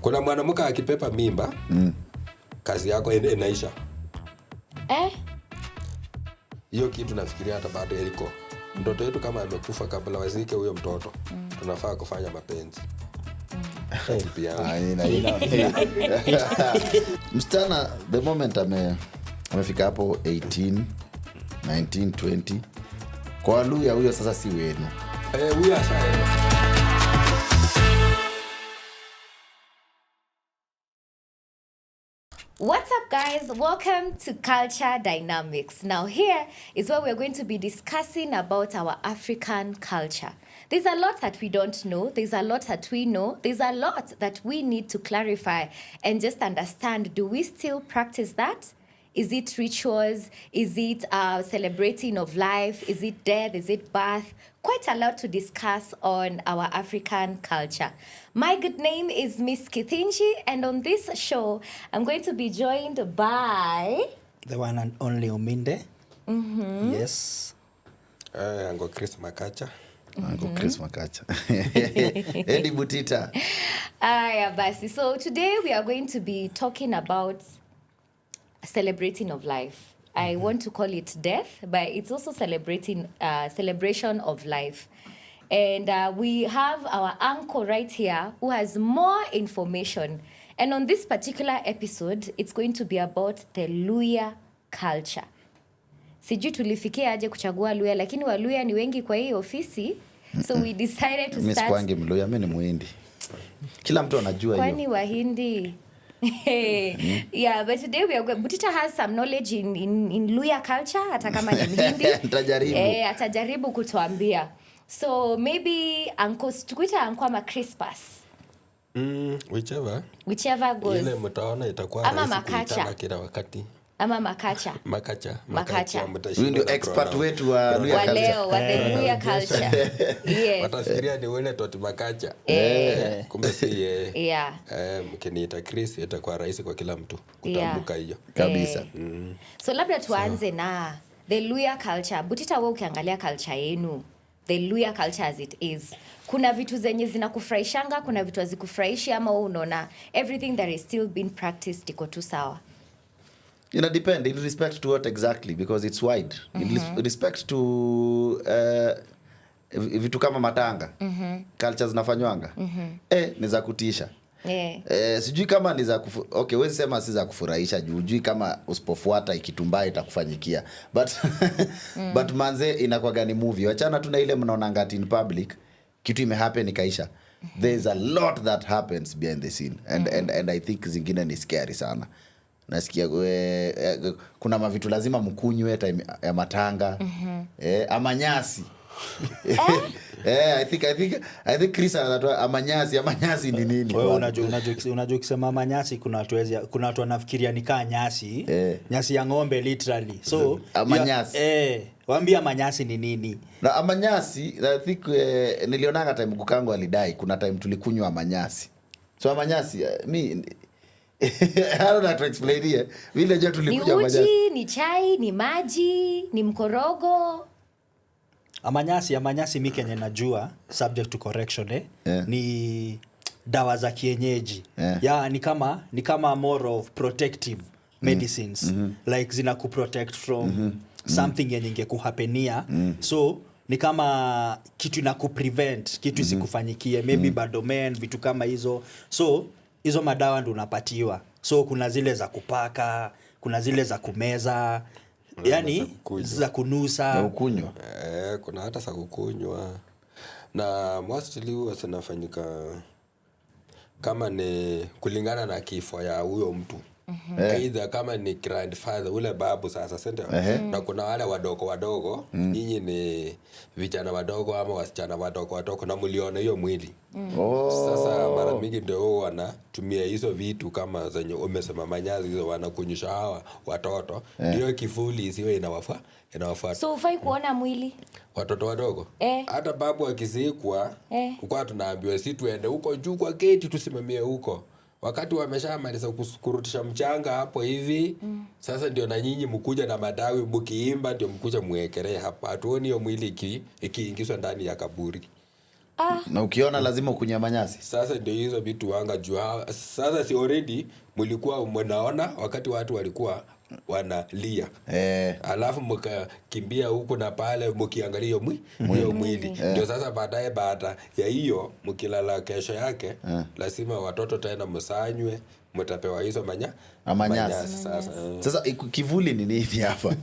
Kuna mwanamke akipepa mimba, kazi yako inaisha. Hiyo kitu nafikiria hata baada ya iko. Mtoto wetu kama amekufa kabla wazike huyo mtoto, tunafaa kufanya mapenzi. Msichana the moment amefika hapo 18, 19, 20. Kwa Luya huyo sasa si wenu. Huyo ashaenda. What's up, guys? Welcome to Culture Dynamics. Now here is where we're going to be discussing about our African culture. There's a lot that we don't know. There's a lot that we know. There's a lot that we need to clarify and just understand. Do we still practice that? Is it rituals? Is it celebrating of life? Is it death? Is it birth? Quite a lot to discuss on our African culture. My good name is Miss Kithinji, and on this show, I'm going to be joined by... The one and only Ominde. Yes. Ango Chris Makacha. Chris Makacha. Eddie Butita. Yeah, Basi. So today we are going to be talking about celebrating of life. I want to call it death, but it's also celebration of life. And we have our uncle right here who has more information. And on this particular episode, it's going to be about the Luya culture. Sijui tulifikia aje kuchagua Luya, lakini wa Luya ni wengi kwa hii ofisi. So we decided to start... Miss Kwangi Mluya, mimi ni Muhindi. Kila mtu anajua hiyo. Kwani Wahindi? Yeah, but today Butita has some knowledge in Luya culture, hata kama ni Mhindi. Atajaribu kutuambia. So maybe tukuita Uncle ama Crispus. Whichever goes. Ile mtaona itakuwa rahisi kuitana kila wakati. Ama Makacha. Huyu ndio expert wetu wa Luya culture. Leo wa the Luya culture. Yes. Watafikiria ni wale Toti Makacha. Kumbe si yeye. Yeah. Mkiniita Chris itakuwa rahisi kwa kila mtu kutambuka hiyo. Kabisa. So labda tuanze na the Luya culture. Butita, wewe ukiangalia culture yenu, the Luya culture as it is, kuna vitu zenye zinakufurahishanga, kuna vitu hazikufurahishi, ama unaona everything that is still being practiced iko tu sawa? It depends in respect to what exactly, because it's wide. In respect to vitu kama matanga, cultures zinafanywanga. Ni za kutisha. Sijui kama ni za okay, wewe sema si za kufurahisha, hujui kama usipofuata ikitumba itakufanyikia. But manze inakuwa gani movie. Wachana tu na ile mnaona ngati in public, kitu imehappen ikaisha. There's a lot that happens behind the scene, and I think zingine ni scary sana. Nasikia kuna mavitu lazima mkunywe time ya matanga. Amanyasi. I think Chris anatoa amanyasi ni nini? Wewe unajua ukisema amanyasi kuna watu wanafikiria ni kaa nyasi. Nyasi ya ng'ombe literally. So amanyasi. Waambie amanyasi ni nini? Na amanyasi I think nilionanga time kukango alidai kuna time tulikunywa amanyasi. So amanyasi I don't know to explain here. Vile je tulikuja amanyasi. Ni uji, ni chai, ni maji, ni mkorogo. Amanyasi mimi Kenya najua, subject to correction ni dawa za kienyeji. Ni kama more of protective medicines. Like zina kuprotect from something yenye ingekuhapenia. So ni kama kitu na kuprevent kitu isikufanyikie, maybe badomen, vitu kama hizo. So hizo madawa ndo unapatiwa. So kuna zile za kupaka, kuna zile za kumeza, yani za kunusa na ukunywa. Kuna hata za kukunywa. Na mostly huwa zinafanyika kama ni kulingana na kifo ya huyo mtu. Either kama ni grandfather ule babu sasa sente. Na kuna wale wadogo nyinyi ni vijana wadogo ama wasichana wadogo na mliona hiyo mwili. Sasa mara mingi ndio wanatumia hizo vitu kama zenye umesema manyazi hizo wanakunyusha hawa watoto. Ndio kifuli isiwe inawafuata. So ufai kuona mwili watoto wadogo. Hata babu akizikwa kwa tunaambiwa si tuende huko juu kwa gate tusimamie huko. Wakati wameshamaliza kurutisha mchanga hapo hivi, sasa ndio na nyinyi mkuja na madawi mkiimba ndio mkuja muekelee hapa. Hatuoni hiyo mwili ikiingizwa ndani ya kaburi. Na ukiona lazima ukunywe manyasi. Sasa ndio hizo vitu wanga jua. Sasa si already mlikuwa mnaona wakati watu walikuwa wanalia. Alafu mkakimbia huko na pale mkiangalia mwili. Ndio sasa baadaye baada ya hiyo mkilala kesho yake lazima watoto tena msanywe, mtapewa hizo manyasi. Sasa kivuli ni nini hapa?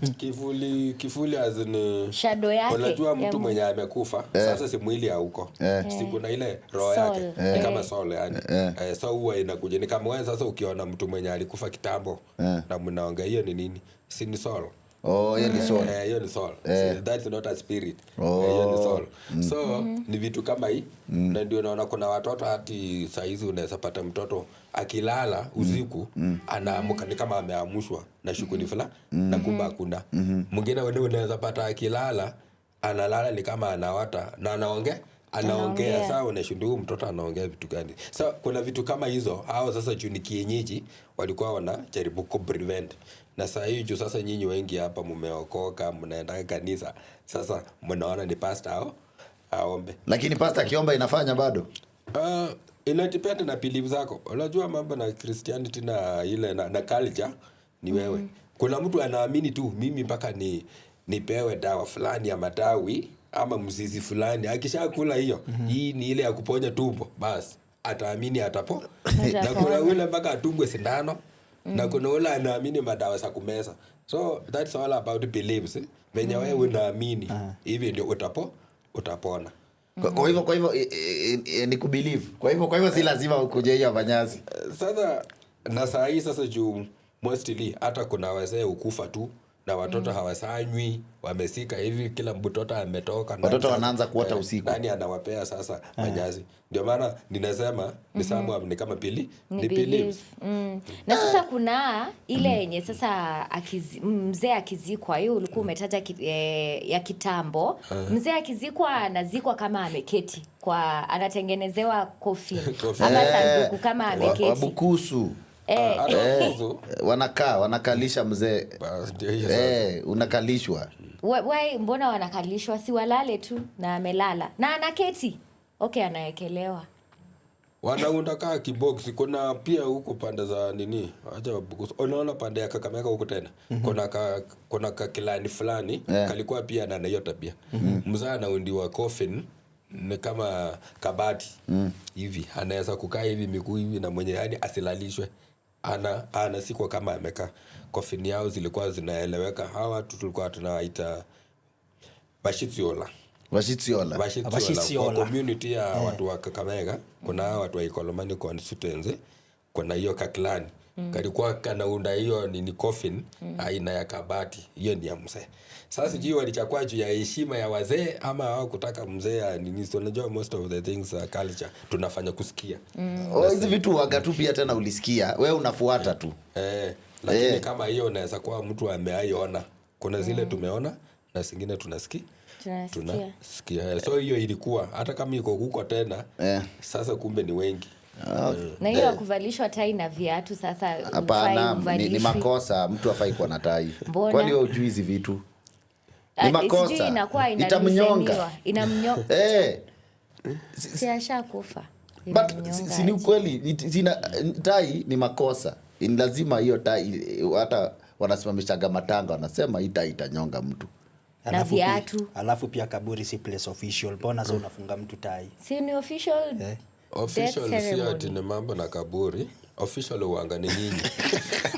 Kivuli azini shadow yake. Unajua mtu mwenye amekufa sasa si mwili hauko. Si kuna ile roho yake ni kama soul yani. So huwa inakuja ni kama wewe sasa ukiona mtu mwenye alikufa kitambo na mnaongea hiyo ni nini? Si ni soul. Hiyo ni soul. Hiyo ni soul. That's not a spirit. Hiyo ni soul. So ni vitu kama hii na ndio naona kuna watoto hati saa hizi unaweza pata mtoto akilala usiku anaamka ni kama ameamshwa na shughuli fulani na kumbe hakuna. Mwingine unaweza pata akilala analala ni kama anaota na anaongea sawa, unashinda mtoto anaongea vitu gani? So kuna vitu kama hizo hao sasa juu ni kienyeji walikuwa wanajaribu ku prevent. Na saa hii juu sasa nyinyi wengi hapa mmeokoka, mnaenda kanisa. Sasa mnaona ni pastor aombe. Lakini pastor akiomba inafanya bado? Ina depend na belief zako. Unajua mambo na Christianity na ile na culture ni wewe. Kuna mtu anaamini tu mimi mpaka nipewe dawa fulani ya matawi ama mzizi fulani. Akishakula hiyo, hii ni ile ya kuponya tumbo. Basi ataamini atapo. Na kuna ule mpaka atungwe sindano. Na kuna ule anaamini madawa za kumeza. So that's all about beliefs. Venye wewe unaamini hivi ndio utapona. Kwa hivyo ni kubelieve. Kwa hivyo si lazima ukuje hiyo manyasi. Sasa na saa hii sasa juu mostly hata kuna wazee ukufa tu na watoto hawasanywi, wamesika hivi kila mtoto ametoka. Watoto wanaanza kuota usiku. Nani anawapea sasa manyasi? Ndio maana ninasema ni samu ni kama ni believe. Na sasa kuna ile yenye sasa mzee akizikwa, hiyo ulikuwa umetaja ya kitambo. Mzee akizikwa anazikwa kama ameketi, kwa anatengenezewa coffin ama sanduku kama ameketi. Wabukusu. Wanakalisha mzee. Unakalishwa. Mbona wanakalishwa? Si walale tu na amelala na anaketi. Okay, anaekelewa. Wanaunda kaa kibox. Kuna pia huko pande za nini? Acha wabukusu. Unaona pande ya Kakamega huko tena. Kuna kakilani fulani kalikuwa pia na hiyo tabia. Mzee anaundiwa coffin ni kama kabati hivi. Anaweza kukaa hivi miguu hivi na mwenye yani asilalishwe. Anasikwa kama amekaa. Coffin yao zilikuwa zinaeleweka. Hawa watu tulikuwa tunawaita Bashitsiola. Kwa community ya watu wa Kakamega, kuna watu wa Ikolomani constituency, kuna hiyo kaklani. Kalikuwa kanaunda hiyo ni coffin aina ya kabati. Hiyo ni ya mzee. Sasa sijui walichakua juu ya heshima ya wazee ama hao kutaka mzee nini. Unajua most of the things culture tunafanya kusikia. Hizi vitu waga tu pia tena ulisikia. Wewe unafuata tu. Lakini kama hiyo unaweza kuwa mtu ameaiona. Kuna zile tumeona na zingine tunasikia. So hiyo ilikuwa hata kama iko huko tena sasa kumbe ni wengi. Na hiyo kuvalishwa tai na viatu sasa hapana, ni makosa. Mtu afai kuwa na tai. Kwani wewe hujui hizi vitu? Ni makosa. Itamnyonga. Si ashakufa. But si ni ukweli, tai ni makosa. Ni lazima hiyo tai, hata wanasimamishaga matanga wanasema hii tai itanyonga mtu. Na viatu. Alafu pia kaburi si place official. Mbona sasa unafunga mtu tai? Si ni official. Official sio ati ni mambo na kaburi. Official uanga ni nyinyi.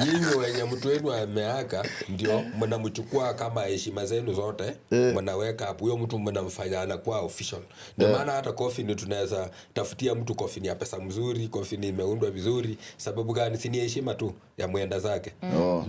Nyinyi wenye mtu wenu ameaka ndio mnamchukua kama heshima zenu zote, mnaweka hapo huyo mtu mnamfanya anakuwa official. Ndio maana hata coffin tunaweza tafutia mtu coffin ya pesa mzuri, coffin imeundwa vizuri. Sababu gani? Si ni heshima tu ya mwenda zake.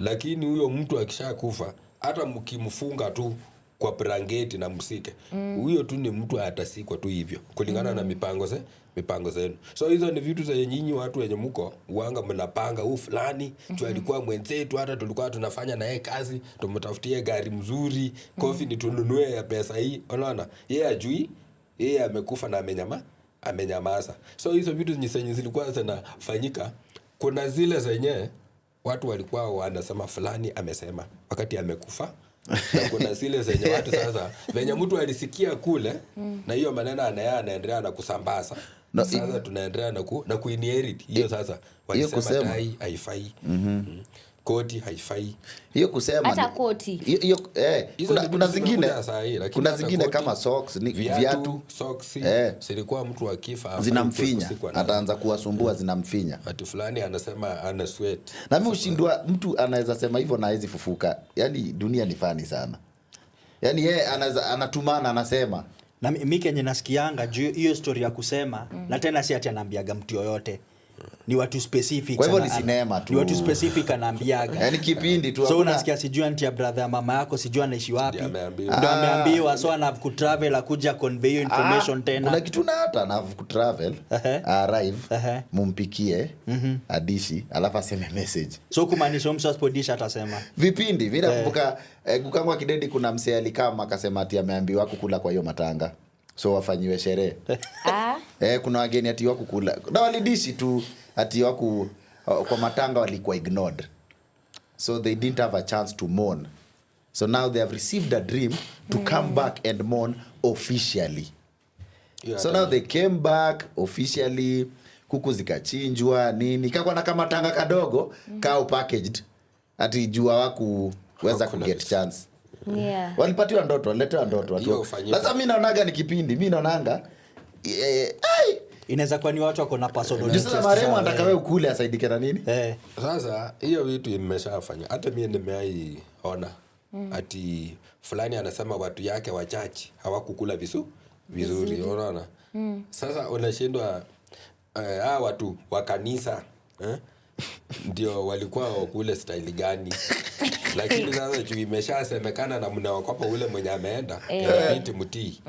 Lakini huyo mtu akishakufa hata mkimfunga tu kwa brangeti na msike, huyo tu ni mtu atasikwa tu hivyo kulingana na mipango zenu. So hizo ni vitu za nyinyi watu wenye mko uanga mnapanga huu fulani tu alikuwa mwenzetu, hata tulikuwa tunafanya na yeye kazi, tumtafutie gari mzuri, coffin tununue ya pesa hii. Unaona? Yeye ajui, yeye amekufa na amenyamaza. So hizo vitu zenye zilikuwa zinafanyika, kuna zile zenye watu walikuwa wanasema fulani amesema wakati amekufa. na kuna zile zenye watu sasa venye mtu alisikia kule na hiyo maneno anaendelea na kusambaza. Sasa tunaendelea na kuinherit hiyo. Sasa walisema tai haifai, koti haifai, hiyo kusema hata koti hiyo kuna zingine kama socks, viatu, socks silikuwa mtu akifa zinamfinya, ataanza kuwasumbua, zinamfinya. Watu fulani anasema ana sweat. Na mimi ushindwa, mtu anaweza sema hivyo na hawezi fufuka. Yani dunia ni fani sana. Yani yeye anatumana anasema. Na mimi Kenya nasikianga hiyo story ya kusema na tena si ati anaambiaga mtu yoyote. Ni watu specific. Kwa hivyo ni sinema tu. Ni watu specific anaambiaga. Yani kipindi tu. So unasikia sijui anti ya brother ya mama yako sijui anaishi wapi. Ndio ameambiwa so ana kutravel akuja convey information tena. Kuna kitu na hata na kutravel arrive mumpikie adishi alafu aseme message. So kumaanisha msapodisha atasema. Vipindi vile nakumbuka Gukangwa Kidedi kuna msee alikama akasema ati ameambiwa kukula kwa hiyo matanga. So wafanyiwe sherehe. Kuna wageni ati wako kula. Na walidishi tu ati wako kwa matanga walikuwa ignored. So they didn't have a chance to mourn. So now they have received a dream to come back and mourn officially. So now they came back officially, kuku zikachinjwa nini. Kakwa na kama tanga kadogo, kao packaged. Ati jua wakuweza kuget chance. Yeah. Walipatiwa ndoto, waletewa ndoto. Sasa mimi naonaga ni kipindi, mimi naonanga inaweza kuwa ni watu wako na personal interest. Sasa marehemu anataka wewe ukule asaidike na nini? Sasa hiyo vitu imeshafanya. Hata mimi nimeiona. Ati fulani anasema watu yake wachache hawakukula vizuri, unaona? Sasa unashindwa watu wa kanisa ndio walikuwa wakule style gani? Lakini sasa juu imeshasemekana na mnaokopa ule mwenye ameenda inabidi mtii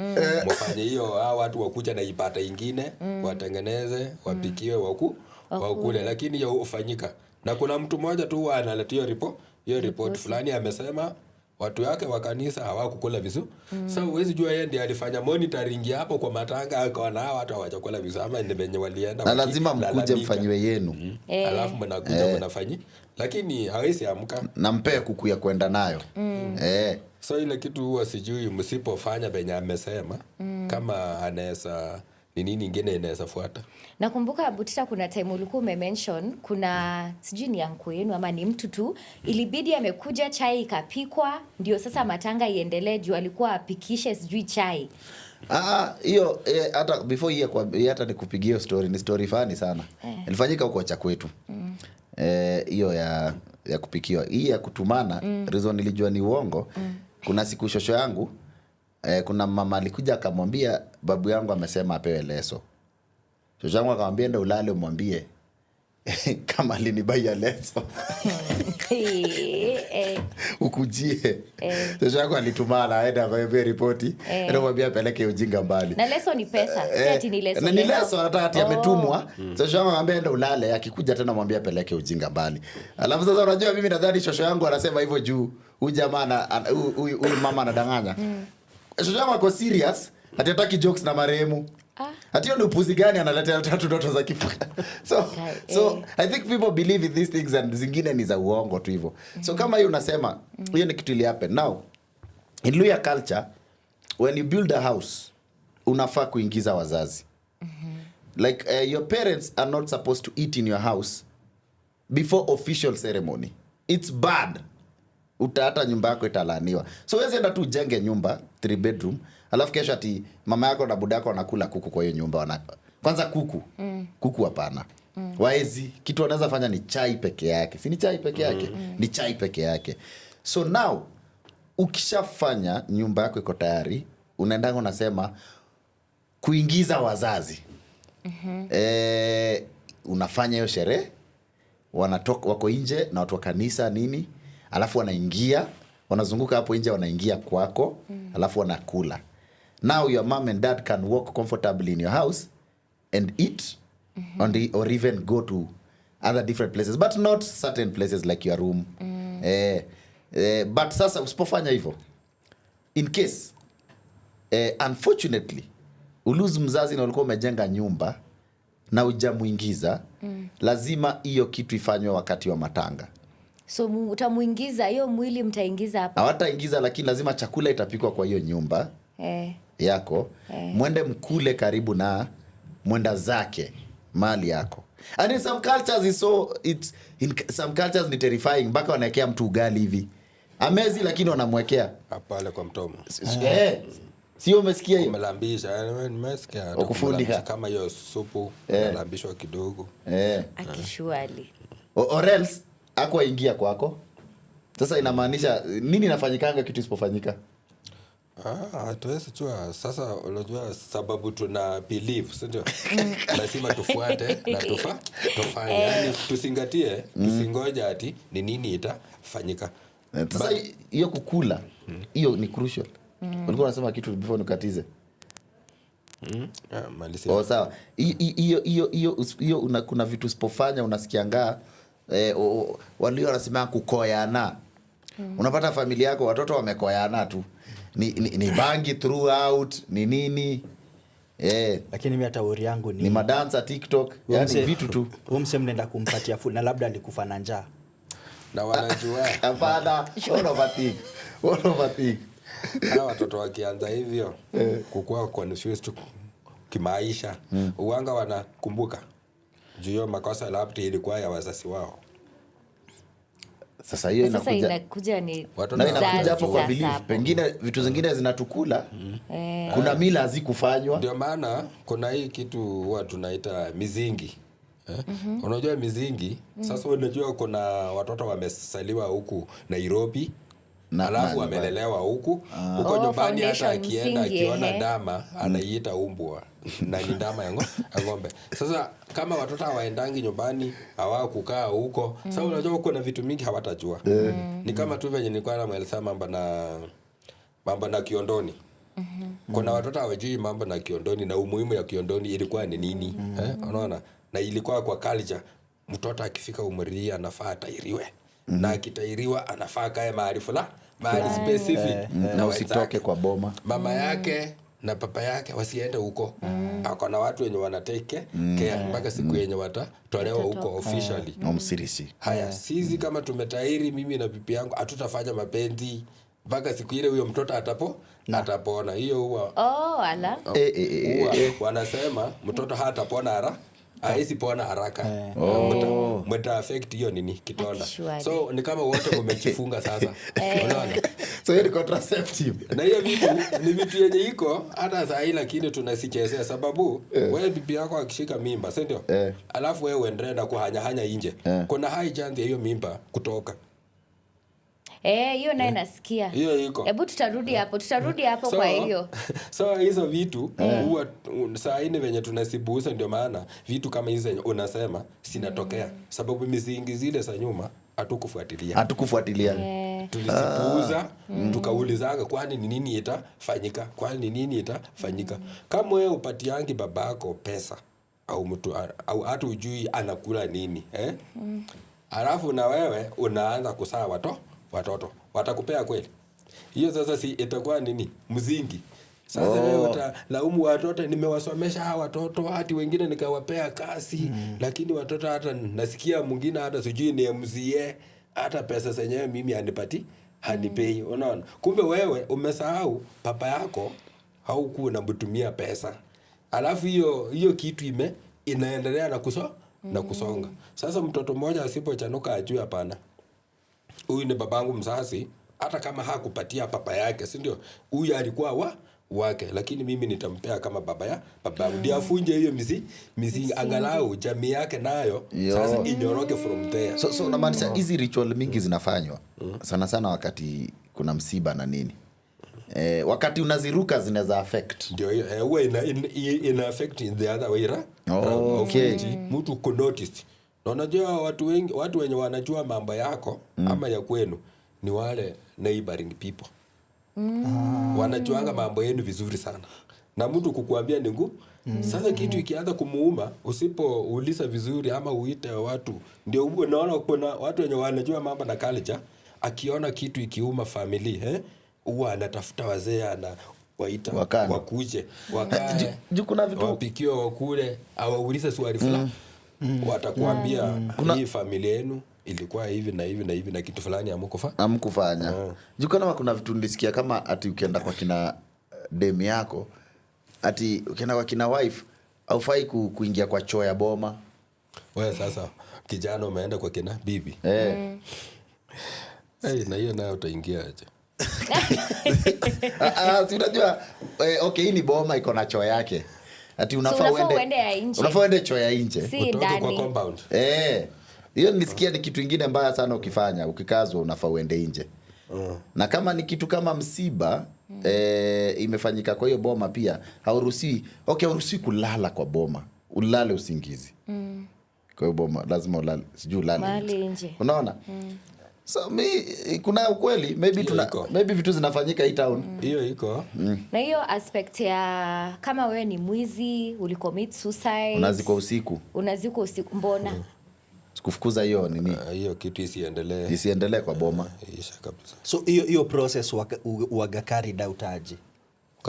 mfanye hiyo. Watu wakuja na ipata ingine watengeneze wapikiwe wakule, lakini hiyo ufanyika. Na kuna mtu mmoja tu analetea hiyo report fulani amesema watu yake wa kanisa hawakukula vizuri. Sasa huwezi jua yeye ndiye alifanya monitoring hapo kwa matanga akaona watu hawachakula vizuri ama ni venye walienda. Na lazima mkuje mfanywe yenu. Alafu mnakuja mnafanyi. Lakini hawezi amka. Na mpe kuku ya kwenda nayo. So ile kitu huwa sijui msipofanya venye amesema kama anaweza ni nini ingine inaweza fuata. Nakumbuka Butita kuna time ulikuwa umemention kuna sijui ni yangu yenu ama ni mtu tu ilibidi amekuja chai ikapikwa ndio sasa matanga iendelee juu alikuwa apikishe sijui chai. Hiyo hata before hii kwa hata nikupigia story, ni story funny sana. Ilifanyika huko cha kwetu. Hiyo ya kupikiwa. Hii ya kutumana reason nilijua ni uongo. Kuna siku shosho yangu kuna mama alikuja akamwambia babu yangu amesema apewe leso. Shosho yangu akamwambia ndio ulale umwambie kama alinibaia leso. Ukujie. Shosho yangu alitumana aenda akamwambia ripoti ndio mwambie apeleke ujinga mbali. Na leso ni pesa, seti ni leso. Na ni leso anataka ati ametumwa. Shosho yangu akamwambia ndio ulale, akikuja tena mwambie apeleke ujinga mbali. Alafu sasa unajua mimi nadhani shosho yangu anasema hivyo juu huyu jamaa huyu mama anadanganya. Shosho yangu ako serious, hataki jokes na marehemu. Ati hiyo ni upuzi gani analetea tatu ndoto za kifo. So I think people believe in these things and zingine ni za uongo tu hivyo. So kama hiyo unasema hiyo ni kitu ili happen. Now in Luya culture when you build a house unafaa kuingiza wazazi. Like your parents are not supposed to eat in your house before official ceremony. It's bad. Hata nyumba yako italaaniwa. So wewe enda tu ujenge nyumba 3 bedroom, alafu kesho ati mama yako na buda yako wanakula kuku kwa hiyo nyumba kwanza kuku. Kuku hapana. Waezi kitu wanaweza fanya ni chai peke yake. Si ni chai peke yake? Ni chai peke yake. So now ukishafanya nyumba yako iko tayari, unaenda unasema kuingiza wazazi. Unafanya hiyo sherehe, wanatoka wako nje na watu wa kanisa nini? Alafu wanaingia, wanazunguka hapo nje wanaingia kwako, alafu wanakula. Now your mom and dad can walk comfortably in your house and eat or even go to other different places, but not certain places like your room. But sasa usipofanya hivyo, in case unfortunately uluzu mzazi na ulikuwa umejenga nyumba na hujamuingiza, lazima hiyo kitu ifanywe wakati wa matanga. So utamuingiza hiyo mwili, mtaingiza hapa? Hawataingiza, lakini lazima chakula itapikwa kwa hiyo nyumba yako. Mwende mkule karibu na mwenda zake mali yako. And in some cultures some cultures ni terrifying, mpaka wanaekea mtu ugali hivi amezi, lakini wanamwekea pale kwa mtomo. Sio, umesikia hiyo? Umelambisha, nimesikia. Ukufundika kama hiyo supu, unalambishwa kidogo. Akishuali. Or else akwa ingia kwako. Sasa inamaanisha nini inafanyikanga kitu isipofanyika? Hatuwezi jua. Sasa unajua sababu tuna believe, si ndio? Lazima tufuate na tufanye. Yaani tusingatie, tusingoja ati ni nini itafanyika. Sasa hiyo kukula, hiyo ni crucial. Ulikuwa unasema kitu before nikatize. Malisia. Sawa. Hiyo kuna vitu usipofanya unasikianga walio wanasema kukoyana. Unapata familia yako watoto wamekoyana tu. Ni bangi throughout, ni nini? Lakini mimi hata uri yangu ni madansa TikTok, yani vitu tu. Umse mnenda kumpatia food na labda alikufa na njaa. Na wanajua. Hapana, overthink. Hawa watoto wakianza hivyo kukua confused kimaisha, uwanga wanakumbuka juu hiyo makosa labda ilikuwa ya wazazi wao. Sasa hiyo inakuja ni inakuja hapo kwa belief. Pengine vitu zingine zinatukula. Kuna mila hazikufanywa. Ndio maana kuna hii kitu huwa tunaita mizingi. Unajua mizingi? Sasa unajua kuna watoto wamesaliwa huku Nairobi, alafu wamelelewa huku nyumbani. Hata akienda akiona ndama anaiita umbwa na ni ndama ya ng'ombe. Sasa kama watoto hawaendangi nyumbani, hawakukaa huko, sasa unajua kuna vitu mingi hawatajua. Ni kama tu venye nilikuwa namweleza mambo na Kiondoni. Kuna watoto hawajui mambo na Kiondoni na umuhimu ya Kiondoni ilikuwa ni nini. Unaona? Na ilikuwa kwa culture, mtoto akifika umri anafaa atairiwe. Na akitairiwa anafaa kae mahali fulani, mahali specific, na usitoke kwa boma. Mama yake na papa yake wasiende huko. Akona watu wenye wanateke care mpaka siku yenye watatolewa huko officially. Haya, sisi kama tumetairi, mimi na bibi yangu hatutafanya mapenzi mpaka siku ile huyo mtoto atapona. Hiyo huwa wanasema mtoto hatapona haisi pona haraka. Mta affect hiyo nini kitonda. So ni kama wote umechifunga sasa. Unaona? So hiyo ni contraceptive. Na hiyo vitu ni vitu yenye iko hata saa hii, lakini tunasichezea sababu wewe bibi yako akishika mimba, si ndio? Alafu wewe uendelee kuhanya nje. Kuna high chance ya hiyo mimba kutoka. Hiyo naye nasikia. Hiyo iko. Hebu tutarudi hapo kwa hiyo. So hizo vitu huwa saa hii venye tunasibuza, ndio maana vitu kama hizo unasema sinatokea. Sababu misingi zile za nyuma hatukufuatilia. Tulisipuuza, tukaulizanga kwani ni nini itafanyika? Kama wewe upatiangi babako pesa au mtu au hata ujui anakula nini, alafu na wewe unaanza kusaa watoto watakupea kweli? Hiyo sasa si itakuwa nini mzingi? Sasa wewe utalaumu watoto, nimewasomesha hawa watoto hadi wengine nikawapea kazi, lakini watoto hata nasikia mwingine hata sijui ni MCA, hata pesa zenyewe mimi hanipei. Unaona? Kumbe wewe umesahau papa yako haukuwa unamtumia pesa. Alafu hiyo kitu inaendelea na kusonga. Sasa mtoto mmoja asipochanuka ajue hapana, huyu ni babangu mzazi, hata kama hakupatia papa yake, si ndio? Huyu alikuwa wake, lakini mimi nitampea kama baba ndio afunje hiyo misingi, angalau jamii yake nayo sasa inyoroke from there. So unamaanisha hizi ritual mingi zinafanywa sana wakati kuna msiba na nini. Wakati unaziruka zinaweza affect. Ndio hiyo huwa ina affect in the other way mtu ku notice. Na unajua watu wenye wanajua mambo yako ama ya kwenu ni wale neighboring people. Wanajuanga mambo yenu vizuri sana. Na mtu kukuambia ni ngumu. Sasa kitu ikianza kumuuma, usipouliza vizuri ama uite watu, ndio unaona kuna watu wenye wanajua mambo na culture, akiona kitu ikiuma family, huwa anatafuta wazee waita wakuje, wakae, kuna vitu wapikiwe wakule, awaulize swali fulani. Watakuambia hii familia yenu ilikuwa hivi na hivi na hivi na kitu fulani amkufanya. Juu kama kuna vitu nilisikia kama ati ukienda kwa kina demi yako, ati ukienda kwa kina wife haufai kuingia kwa choo ya boma. Wewe sasa kijana umeenda kwa kina bibi. Na hiyo nayo utaingia aje? Si unajua okay, hii ni boma iko na choo yake. Ati unafaa uende choo ya nje. Si ndani. Kwa compound. Hiyo nilisikia ni kitu kingine mbaya sana ukifanya, ukikazwa unafaa uende nje. Na kama ni kitu kama msiba imefanyika kwa hiyo boma pia hauruhusi kulala kwa boma. Ulale usingizi. Kwa hiyo boma lazima ulale, sijui ulale nje. Unaona? So kuna ukweli maybe vitu zinafanyika hii town. Hiyo iko. Na hiyo aspect ya kama wewe ni mwizi, ulicommit suicide, unazikwa usiku. Mbona? Sikufukuza hiyo nini? Hiyo kitu isiendelee. Isiendelee kwa boma. Isha kabisa. So hiyo process waga carried out aje?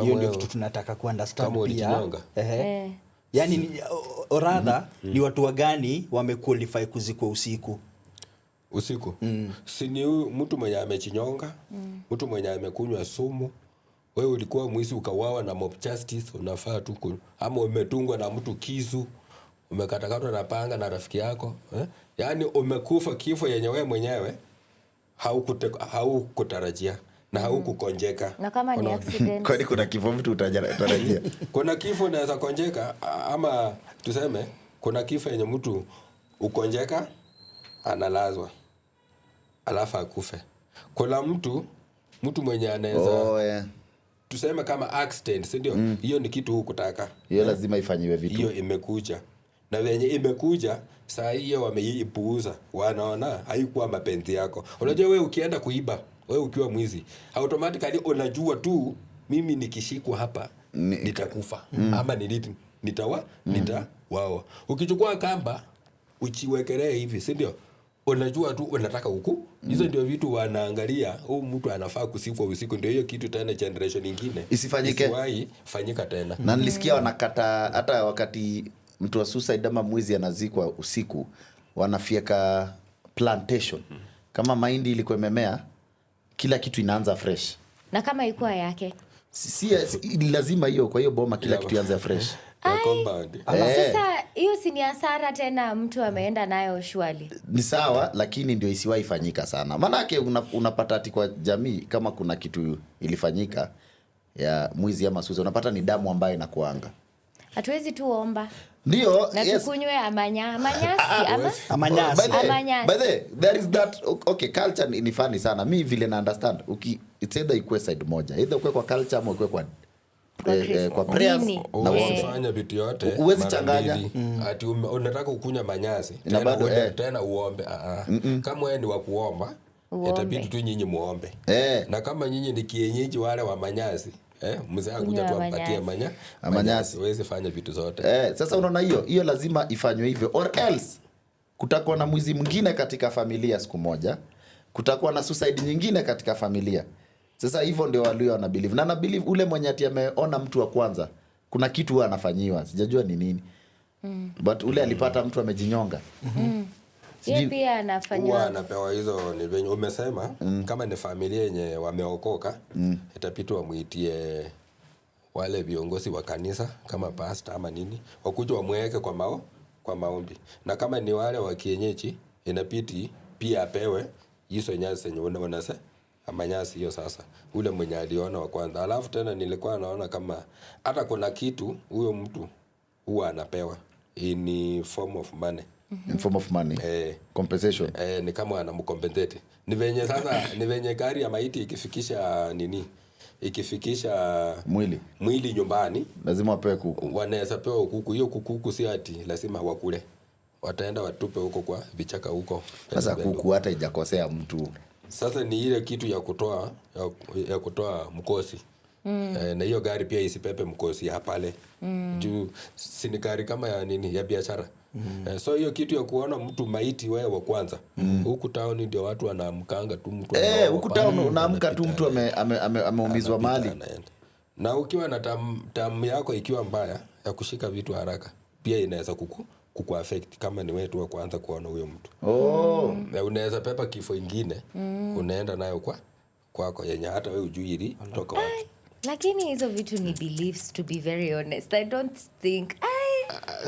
Hiyo ndio kitu tunataka kuunderstand pia. Yaani rather ni watu wagani wamequalify kuzikwa usiku? Si ni mtu mwenye amechinyonga, mtu mwenye amekunywa sumu. Wewe ulikuwa mwizi ukawawa na mob justice, unafaa tu ama umetungwa na mtu kisu, umekatakatwa na panga na rafiki yako, Yaani umekufa kifo yenye wewe mwenyewe haukutarajia na haukukonjeka. Na kama ni accident. Kwani kuna kifo mtu utarajia? Kuna kifo unaweza konjeka, ama tuseme kuna kifo yenye mtu ukonjeka analazwa alafu akufe. Kuna mtu mwenye anaweza tuseme kama accident, si ndio? Hiyo ni kitu hukutaka. Hiyo lazima ifanyiwe vitu. Hiyo imekuja. Na wenye imekuja saa hiyo wameipuuza. Wanaona haikuwa mapenzi yako. Unajua wewe ukienda kuiba, wewe ukiwa mwizi, automatically unajua tu mimi nikishikwa hapa nitakufa. Ama nitawao. Ukichukua kamba uchiwekelee hivi, si ndio? Unajua tu unataka huku. Hizo ndio vitu wanaangalia. Huyu mtu anafaa kusikwa usiku. Ndio hiyo kitu tena generation nyingine isifanyike. Isiwahi fanyika tena. Na nilisikia wanakata hata wakati mtu wa suicide ama mwizi anazikwa usiku, wanafieka plantation. Kama mahindi ilikuwa imemea, kila kitu inaanza fresh. Na kama ilikuwa yake? Si lazima hiyo, kwa hiyo boma kila kitu ianze fresh. Sasa hiyo si ni hasara tena mtu ameenda nayo shwali. Ni sawa, lakini ndio isiwahi fanyika sana. Maanake unapata ati kwa jamii kama kuna kitu ilifanyika ya mwizi ama suicide, unapata ni damu ambayo inakuanga. Hatuwezi tuomba. Ndio, na tukunywe amanyasi. By the there is that okay, culture ni funny sana. Mi vile na understand, it's either ikwe side moja. Either ukwe kwa culture ama ukwe kwa prayers na usifanye vitu yote. Uwezi changanya. Ati unataka kukunywa manyasi tena uombe. Kama wewe ni wa kuomba, itabidi tu nyinyi muombe. Na kama nyinyi ni kienyeji wale wa manyasi, mzee akuja tu ampatie manyasi, uweze fanya vitu zote. Sasa unaona hiyo lazima ifanywe hivyo, or else kutakuwa na mwizi mwingine katika familia siku moja, kutakuwa na suicide nyingine katika familia. Sasa hivyo ndio walio wana believe. Na believe ule mwenye ati ameona mtu wa kwanza kuna kitu huwa anafanyiwa, sijajua ni nini. But ule alipata mtu amejinyonga. Yeye pia anafanywa. Anapewa hizo ni venye umesema. Kama ni familia yenye wameokoka, itapitwa wamuitie wale viongozi wa kanisa kama pastor ama nini, wakuja wamweke kwa maombi. Na kama ni wale wa kienyeji, inapiti pia apewe hizo nyasi zenye unasema amanyasi hiyo. Sasa ule mwenye aliona wa kwanza. Alafu tena nilikuwa naona kama hata kuna kitu huyo mtu huwa anapewa in form of money. In form of money. Compensation. Ni kama anamkompensate. Ni venye sasa ni venye gari ya maiti ikifikisha mwili nyumbani, lazima wapewe kuku. Wanaweza pewa kuku. Hiyo kuku si ati lazima wakule. Wataenda watupe huko kwa vichaka huko. Sasa kuku hata ijakosea mtu. Sasa ni ile kitu ya kutoa mkosi. Na hiyo gari pia isipepe mkosi ya pale. Juu si ni gari kama ya biashara. So hiyo kitu ya kuona mtu maiti wewe wa kwanza. Huku town ndio watu wanaamkanga tu mtu. Huku town unaamka tu mtu ameumizwa mali. Na ukiwa na tamu yako ikiwa mbaya ya kushika vitu haraka, pia inaweza kukuaffect kama ni wewe tu wa kwanza kuona huyo mtu. Na unaweza pepa kifo ingine unaenda nayo kwako yenye hata wewe hujui ili kutoka wapi. Lakini hizo vitu ni beliefs, to be very honest. I don't think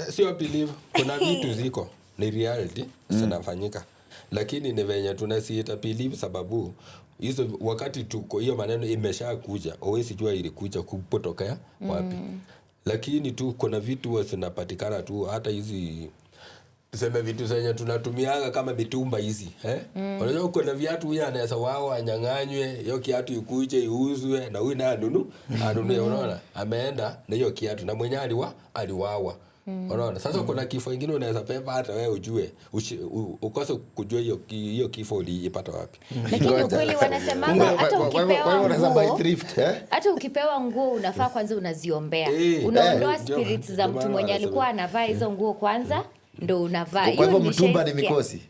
Sio believe, kuna vitu ziko ni reality zinafanyika, lakini ni venye tunasiita believe sababu hizo wakati tuko hiyo maneno imeshakuja, huwezi jua ilikuja kupotokea wapi. Lakini tu kuna vitu zinapatikana tu, hata hizi tuseme vitu zenye tunatumiaga kama mitumba hizi unajua kuna viatu huyu anaweza wao anyang'anywe hiyo kiatu ikuje iuzwe na huyu naye anunue unaona ameenda na hiyo kiatu na mwenye aliwawa unaona. Sasa kuna kifo kingine unaweza pepa hata wewe ujue ukose kujua hiyo kifo uliipata wapi. Lakini ukweli wanasema hata ukipewa nguo unafaa kwanza unaziombea. Unaondoa spirits za mtu mwenye alikuwa anavaa hizo nguo kwanza ndo unavaa. Kwa hivyo mtumba ni mikosi.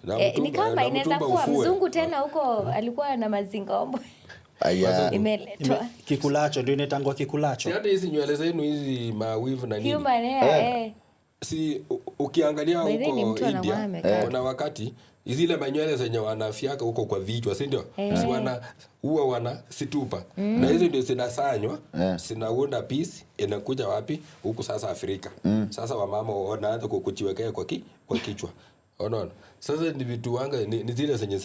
Ni kama inaweza kuwa mzungu tena huko alikuwa na mazingaombo. Imeletwa kikulacho ndio inatangwa kikulacho. Hata hizi nywele zenu hizi mawivu na nini. Human hair Si ukiangalia huko India kuna wakati zile manywele zenye wanafiaka huko kwa vichwa si ndio? Si wana situpa na hizo ndio zinasanywa zinaunda piece inakuja wapi huku sasa Afrika. Sasa wamama wanaanza kukuchiwekea kwa kichwa unaona. Sasa ni vitu wanga ni zile zenye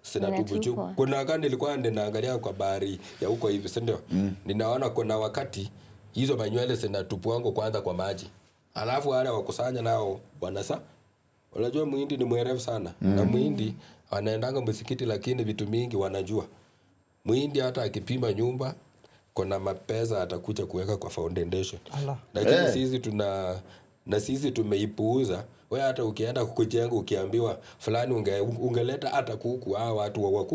sinatubuchu. Kuna wakati nilikuwa ninaangalia kwa bahari ya huko hivi si ndio? Ninaona kuna wakati hizo manywele zinatupwango kwanza kwa maji. Alafu wale wakusanya nao wanasa. Unajua Muhindi ni mwerevu sana. Na Muhindi anaendanga msikiti lakini vitu mingi wanajua. Muhindi hata akipima nyumba kuna mapesa atakuja kuweka kwa foundation. Lakini sisi tumeipuuza. Wewe hata ukienda kukujenga ukiambiwa fulani ungeleta hata kuku hao watu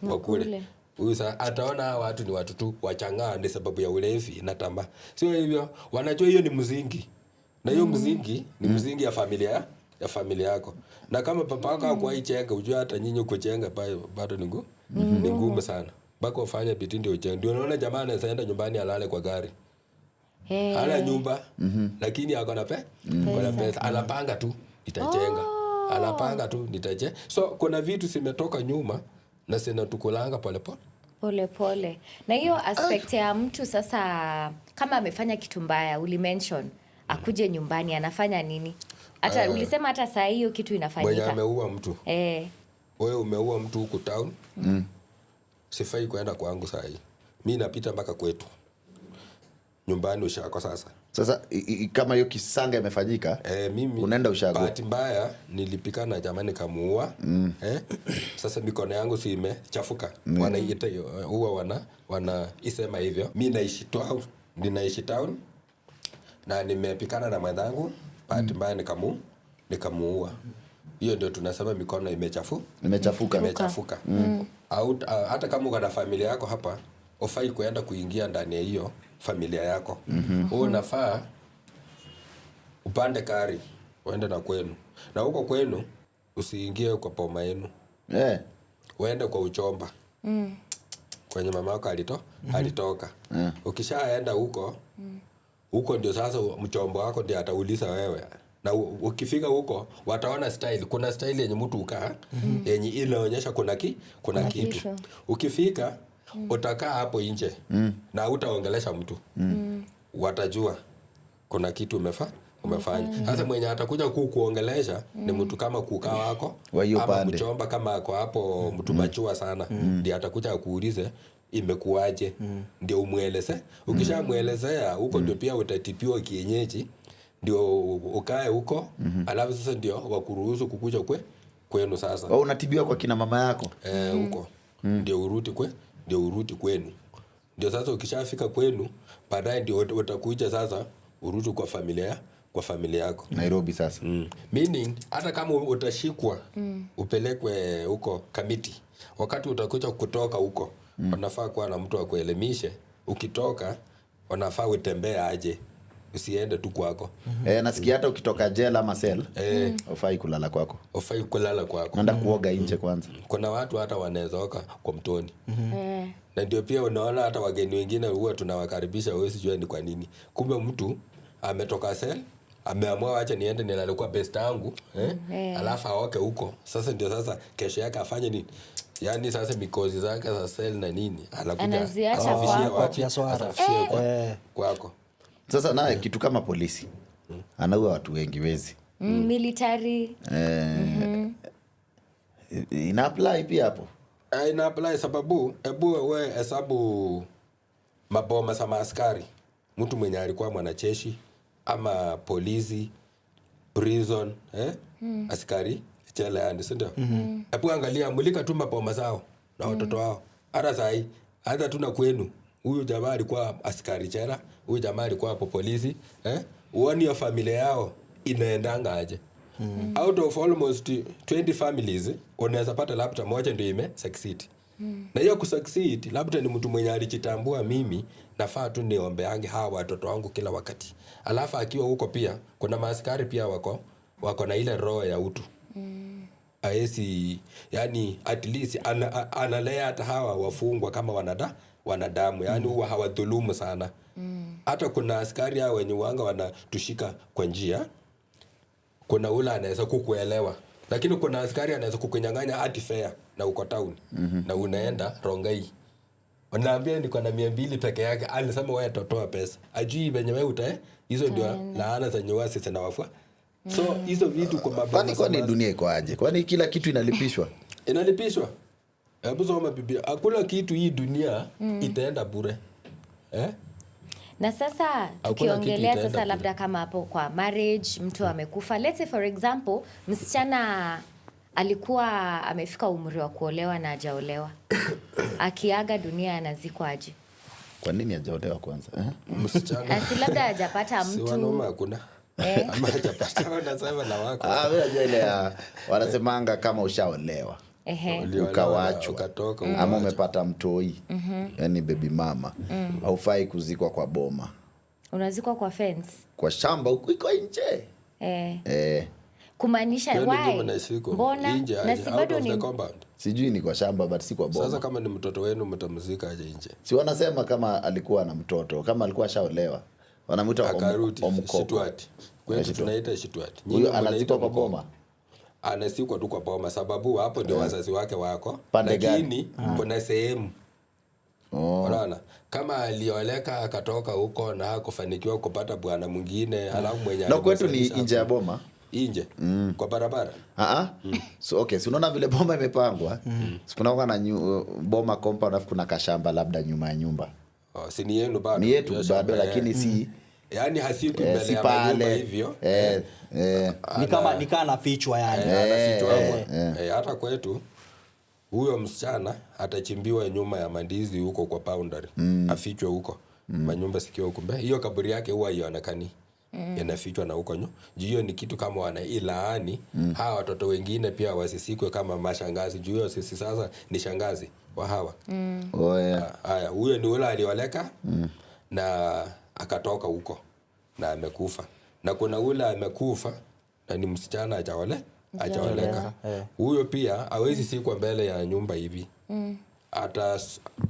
wakule. Usa ataona hawa watu ni watu tu wachangana ni sababu ya ulevi na tamaa. Sio hivyo, wanajua hiyo ni mzingi. Na hiyo mzingi ni mzingi ya familia yako. Na kama papa yako hakuwaichenga, ujue hata nyinyi kuchenga bado ni ngumu sana. Bako ufanye bidii ndio uchenge. Ndio unaona jamaa anaenda nyumbani alale kwa gari. Hana nyumba lakini ako na pesa. Anapanga tu itachenga. Anapanga tu nitaje. So kuna vitu zimetoka nyuma na zinatukulanga pole. Na hiyo aspect ya mtu sasa kama amefanya kitu mbaya ulimention akuje nyumbani anafanya nini? Hata ulisema hata saa hiyo kitu inafanyika. Mwenye ameua mtu. Wewe umeua mtu huku town. Sifai kuenda kwangu saa hii. Mimi napita mpaka kwetu. Nyumbani ushako sasa. Sasa kama hiyo kisanga imefanyika, mimi unaenda ushago. Bahati mbaya nilipika na jamani kamuua. Sasa mikono yangu si imechafuka. Wanaita huwa wanaisema hivyo. Mimi ninaishi town na nimepikana na mwenzangu. Bahati mbaya nikamuua. Hiyo ndio tunasema mikono imechafuka. Hata kama uko na familia yako hapa, ufai kuenda kuingia ndani ya hiyo familia yako. Wewe unafaa upande kari uende na kwenu. Na huko kwenu usiingie kwa poma yenu. Uende kwa uchomba. Kwenye mama yako alitoka. Ukishaenda huko ndio sasa mchomba wako ndio atauliza wewe. Na ukifika huko wataona style. Kuna style yenye mtu ukaa yenye inaonyesha kuna kitu. Ukifika utakaa hapo nje na hutaongelesha mtu. Watajua kuna kitu umefanya. Sasa mwenye atakuja kuongelesha ni mtu kama kukaa wako ama mchomba kama ako hapo mtu machua sana. Ndio atakuja kuulize imekuaje. Ndio umueleze. Ukishamuelezea huko ndio pia utatipiwa kienyeji. Ndio ukae huko. Alafu sasa ndio wakuruhusu kukuja kwenu sasa. Unatibiwa kwa kina mama yako. Huko. Ndio urudi kwenu. Ndio sasa ukishafika kwenu, baadaye ndio utakuja sasa urudi kwa familia yako. Nairobi sasa. Meaning hata kama utashikwa upelekwe huko Kamiti. Wakati utakuja kutoka huko, unafaa kuwa na mtu akuelimishe. Ukitoka unafaa utembee aje. Usiende tu kwako. Nasikia hata ukitoka jela ama cell, ufai kulala kwako. Nenda kuoga nje kwanza. Kuna watu hata wanaweza oka kwa mtoni. Na ndio pia unaona hata wageni wengine huwa tunawakaribisha wewe sijui ni kwa nini. Kumbe mtu ametoka cell ameamua wacha niende nilale kwa best yangu alafu aoke huko. Sasa ndio sasa kesho yake afanye nini? Yani sasa mikozi zake za sel na nini anaziacha kwako. Sasa naye kitu kama polisi anaua watu wengi wezi military ina apply pia hapo. Ina apply sababu hebu wewe hesabu maboma za maaskari, mtu mwenye alikuwa mwanajeshi ama polisi prison askari jela yani, si ndio? Hebu angalia mulika tu maboma zao na watoto wao. Hata sahi hata tuna kwenu huyu jamaa alikuwa askari jela, huyu jamaa alikuwa hapo polisi uone ya familia yao inaendanga aje. Out of almost 20 families unaweza pata labda moja ndio ime succeed. Na hiyo kusucceed labda ni mtu mwenye alijitambua, mimi nafaa tu niombeange hawa watoto wangu kila wakati. Alafu akiwa huko pia kuna maaskari pia wako na ile roho ya utu. Aesi yani at least analea hata hawa wafungwa kama wanadamu yani huwa hawadhulumu sana. Hata kuna askari hao wenye wanga wanatushika kwa njia, kuna ule anaweza kukuelewa, lakini kuna askari anaweza kukunyang'anya hadi fare na uko town na unaenda Rongai. Wanaambia niko na 200 peke yake, alisema wewe totoa pesa. Ajui venye wewe hizo ndio laana za nyewasi zinawafua. So hizo vitu kwa mababa. Kwani dunia iko aje? Kwani kila kitu inalipishwa? Inalipishwa. Hebu soma Biblia. Hakuna kitu hii dunia itaenda bure. Na sasa tukiongelea sasa labda kama hapo kwa marriage mtu amekufa, let's say for example msichana alikuwa amefika umri wa kuolewa na hajaolewa akiaga dunia anazikwa aje? Kwa nini hajaolewa kwanza? Msichana asi labda hajapata mtu. Si wanaume hakuna. Ama hajapata wanasema na wako. Wewe unajua ile wanasemanga kama ushaolewa ukawachwa ukatoka ama umepata mtoi yani baby mama haufai kuzikwa kwa boma, unazikwa kwa fence, kwa shamba huko iko nje kumaanisha why mbona na si bado ni sijui ni kwa shamba but si kwa boma. Sasa kama ni mtoto wenu mtamzika aje nje? Si wanasema kama alikuwa na mtoto, kama alikuwa shaolewa wanamuita Shitwati. Kwetu tunaita Shitwati. Huyo anazikwa kwa boma? Anasikwa tu kwa boma sababu hapo ndio wazazi wake wako. Lakini kuna sehemu unaona kama alioleka akatoka huko na hakufanikiwa kupata bwana mwingine alafu mwenye na kwetu ni nje ya boma nje kwa barabara. So okay, si unaona vile boma imepangwa. Kuna na boma compound alafu kuna kashamba labda nyuma ya nyumba. Si ni yenu bado? Ni yetu bado lakini si yani hasiku mbele ya nyumba hivyo. Ni kama nafichwa yani. Anafichwa hata kwetu huyo msichana atachimbiwa nyuma ya mandizi huko kwa boundary. Afichwe huko. Manyumba sikiwa huko mbele. Hiyo kaburi yake huwa haionekani. Yanafichwa na huko nyo. Hiyo ni kitu kama wanailaani hawa watoto wengine pia wasisikwe kama mashangazi. Hiyo sisi sasa ni shangazi wa hawa. Haya, huyo ni ule alioleka na akatoka huko na amekufa. Na kuna ule amekufa na ni msichana hajaoleka. Huyo pia hawezi sikwa mbele ya nyumba hivi.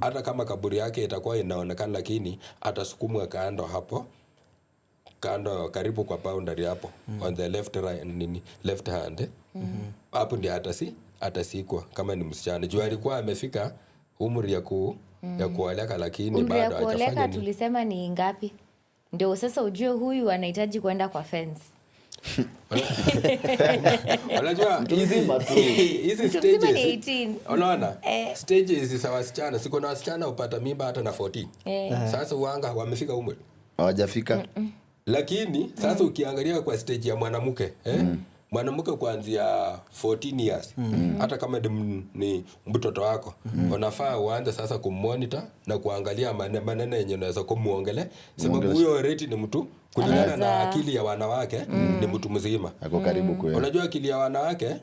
Hata kama kaburi yake itakuwa inaonekana lakini atasukumwa kando hapo. Kando karibu kwa boundary hapo on the left hand. Hapo ndio atasikwa kama ni msichana. Juu alikuwa amefika umri ya kuoleka lakini bado hajafanya. Tulisema ni ngapi? Ndio sasa ujue huyu anahitaji kwenda kwa fence. Unajua hizi stages. Unaona? Stages za wasichana, siko na wasichana upata mimba hata na 14. Sasa uanga wamefika umri. Hawajafika. Lakini sasa ukiangalia kwa stage ya mwanamke, mwanamke kuanzia 14 years, hata kama ni mtoto wako, unafaa uanze sasa kumonitor na kuangalia maneno yenye unaweza kumuongelea, sababu huyo already ni mtu kulingana na akili ya wanawake ni mtu mzima. Ako karibu kweli. Unajua akili ya wanawake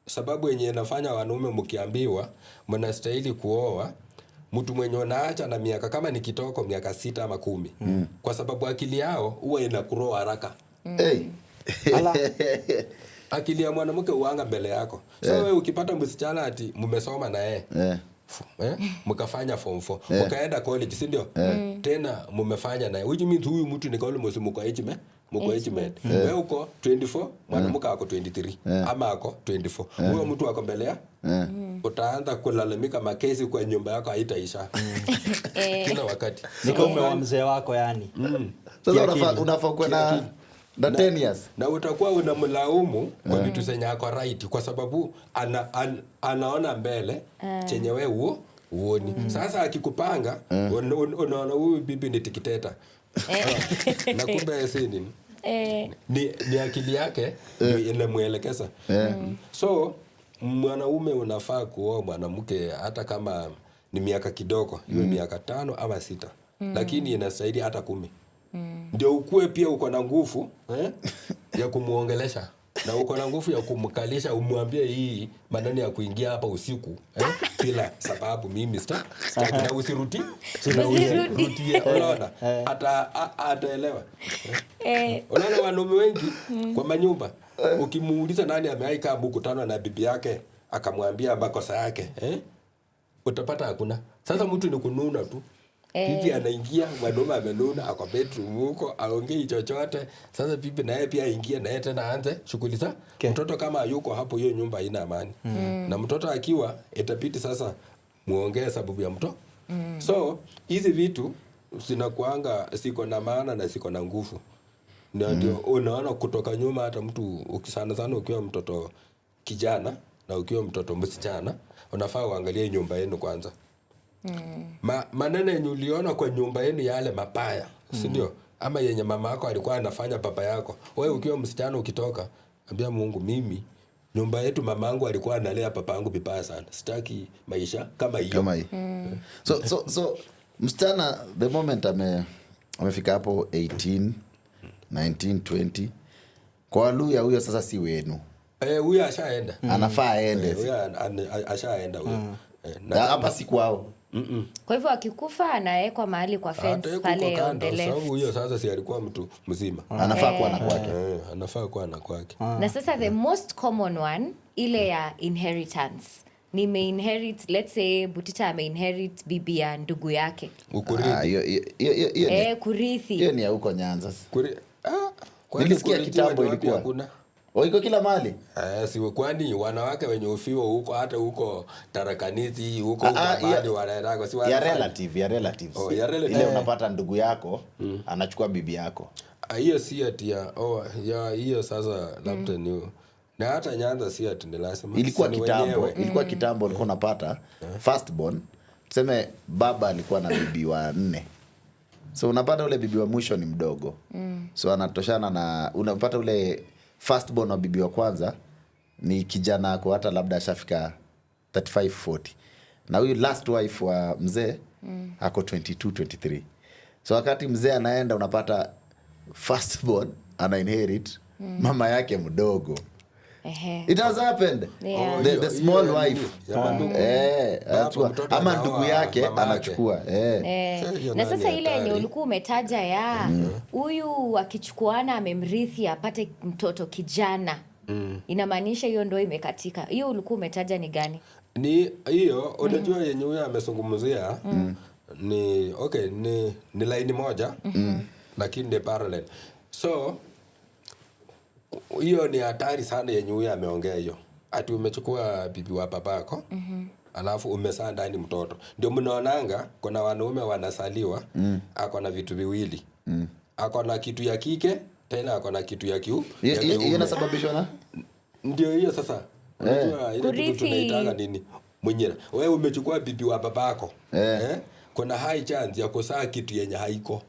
sababu yenye inafanya wanaume mkiambiwa mnastahili kuoa mtu mwenye unaacha na miaka kama ni kitoko miaka 6 ama 10. Kwa sababu akili yao huwa inagrow haraka. Akili ya mwanamke uanga mbele yako. So wewe ukipata msichana ati mmesoma na yeye. Mkafanya form 4, mkaenda college, si ndio? Tena mmefanya naye. Which means huyu mtu ni almost mko age mko age mate. Wewe uko 24, mwanamke ako 23 ama ako 24. Huyo mtu ako mbele ya utaanza kulalamika, makesi kwa nyumba yako haitaisha kila wakati. Niko wa mzee wako yani. Sasa unafaa kuwa na 10 years na utakuwa unamlaumu kwa vitu zenye ako right, kwa sababu anaona mbele chenye wewe uoni. Sasa akikupanga unaona huyu bibi ni tikiteta na kumbe si nini, ni akili yake inamuelekeza. So mwanaume unafaa kuoa mwanamke hata kama ni miaka kidogo, iwe miaka 5 ama 6, lakini inastahili hata 10. Ndio ukue pia uko na nguvu ya kumuongelesha na uko na nguvu ya kumkalisha, umwambie hii maneno ya kuingia hapa usiku bila sababu mimi sitaki, na usirutie, unaona ataelewa. Unaona wanaume wengi kwa manyumba, ukimuuliza nani ameaika mkutano na bibi yake akamwambia makosa yake, utapata hakuna. Sasa mtu ni kununa tu. Bibi anaingia, mwanaume amenuna, ako bedroom huko, aongei chochote. Sasa bibi naye pia aingie, naye tena aanze shughuli za mtoto. Kama yuko hapo, hiyo nyumba haina amani. Na mtoto akiwa, itabidi sasa muongee sababu ya mtoto. So hizi vitu zinakuanga siko na maana na siko na nguvu. Ndio unaona kutoka nyuma, hata mtu sana ukiwa mtoto kijana na ukiwa mtoto msichana, unafaa uangalie nyumba yenu kwanza. Maneno yenye uliona kwa nyumba yenu yale mabaya, si ndio? Ama yenye mama yako alikuwa anafanya baba yako, wewe ukiwa msichana ukitoka, ambia Mungu, mimi nyumba yetu mamangu alikuwa analea papangu vibaya sana, sitaki maisha kama hiyo. So msichana the moment amefika hapo 18, 19, 20, kwa Waluhya huyo sasa si wenu. Huyo ashaenda. Anafaa aende. Huyo ashaenda huyo. Na hapa si kwao. Kwa hivyo akikufa anawekwa mahali kwa fence pale on the left. Sababu huyo sasa si alikuwa mtu mzima. Anafaa kuwa na kwake. Anafaa kuwa na kwake. Na sasa the most common one, ile ya inheritance. Nimeinherit, let's say Butita ameinherit bibi ya ndugu yake. Kurithi. Hiyo ni ya huko Nyanza. Nilisikia kitambo ilikuwa. Iko kila mahali. Si kwani wanawake wenye ufiwa huko, hata huko Tarakaniti huko mahali wanaenda si ya relatives. Ile unapata ndugu yako anachukua bibi yako. Hiyo si ati ya hiyo sasa labda ni na hata Nyanza si ati ni lazima. Ilikuwa kitambo ulikuwa unapata first born, tuseme baba alikuwa na bibi wa 4. So unapata ule bibi wa mwisho ni mdogo. So anatoshana na unapata ule first born wa bibi wa kwanza ni kijana ako hata labda ashafika 35 40. Na huyu last wife wa mzee ako 22 23. So wakati mzee anaenda unapata first born ana inherit mama yake mdogo. It has happened. The small wife. Ama ndugu yake anachukua. Na sasa ile yenye ulikuwa umetaja ya huyu akichukuana amemrithi apate mtoto kijana. Inamaanisha hiyo ndio imekatika. Hiyo ulikuwa umetaja ni gani? Ni hiyo unajua yenye huyo amezungumzia ni ni line moja lakini ni parallel. So hiyo ni hatari sana yenye huyo ameongea hiyo. Ati umechukua bibi wa babako, alafu umezaa ndani mtoto. Ndio mnaonanga kuna wanaume wanasaliwa, ako na vitu viwili. Ako na kitu ya kike, tena ako na kitu ya kiume. Hiyo inasababishwa na? Ndio hiyo sasa. Unajua ile kitu tunaitanga nini? Mwenyera. Wewe umechukua bibi wa babako. Kuna high chance ya kusaa kitu yenye haiko.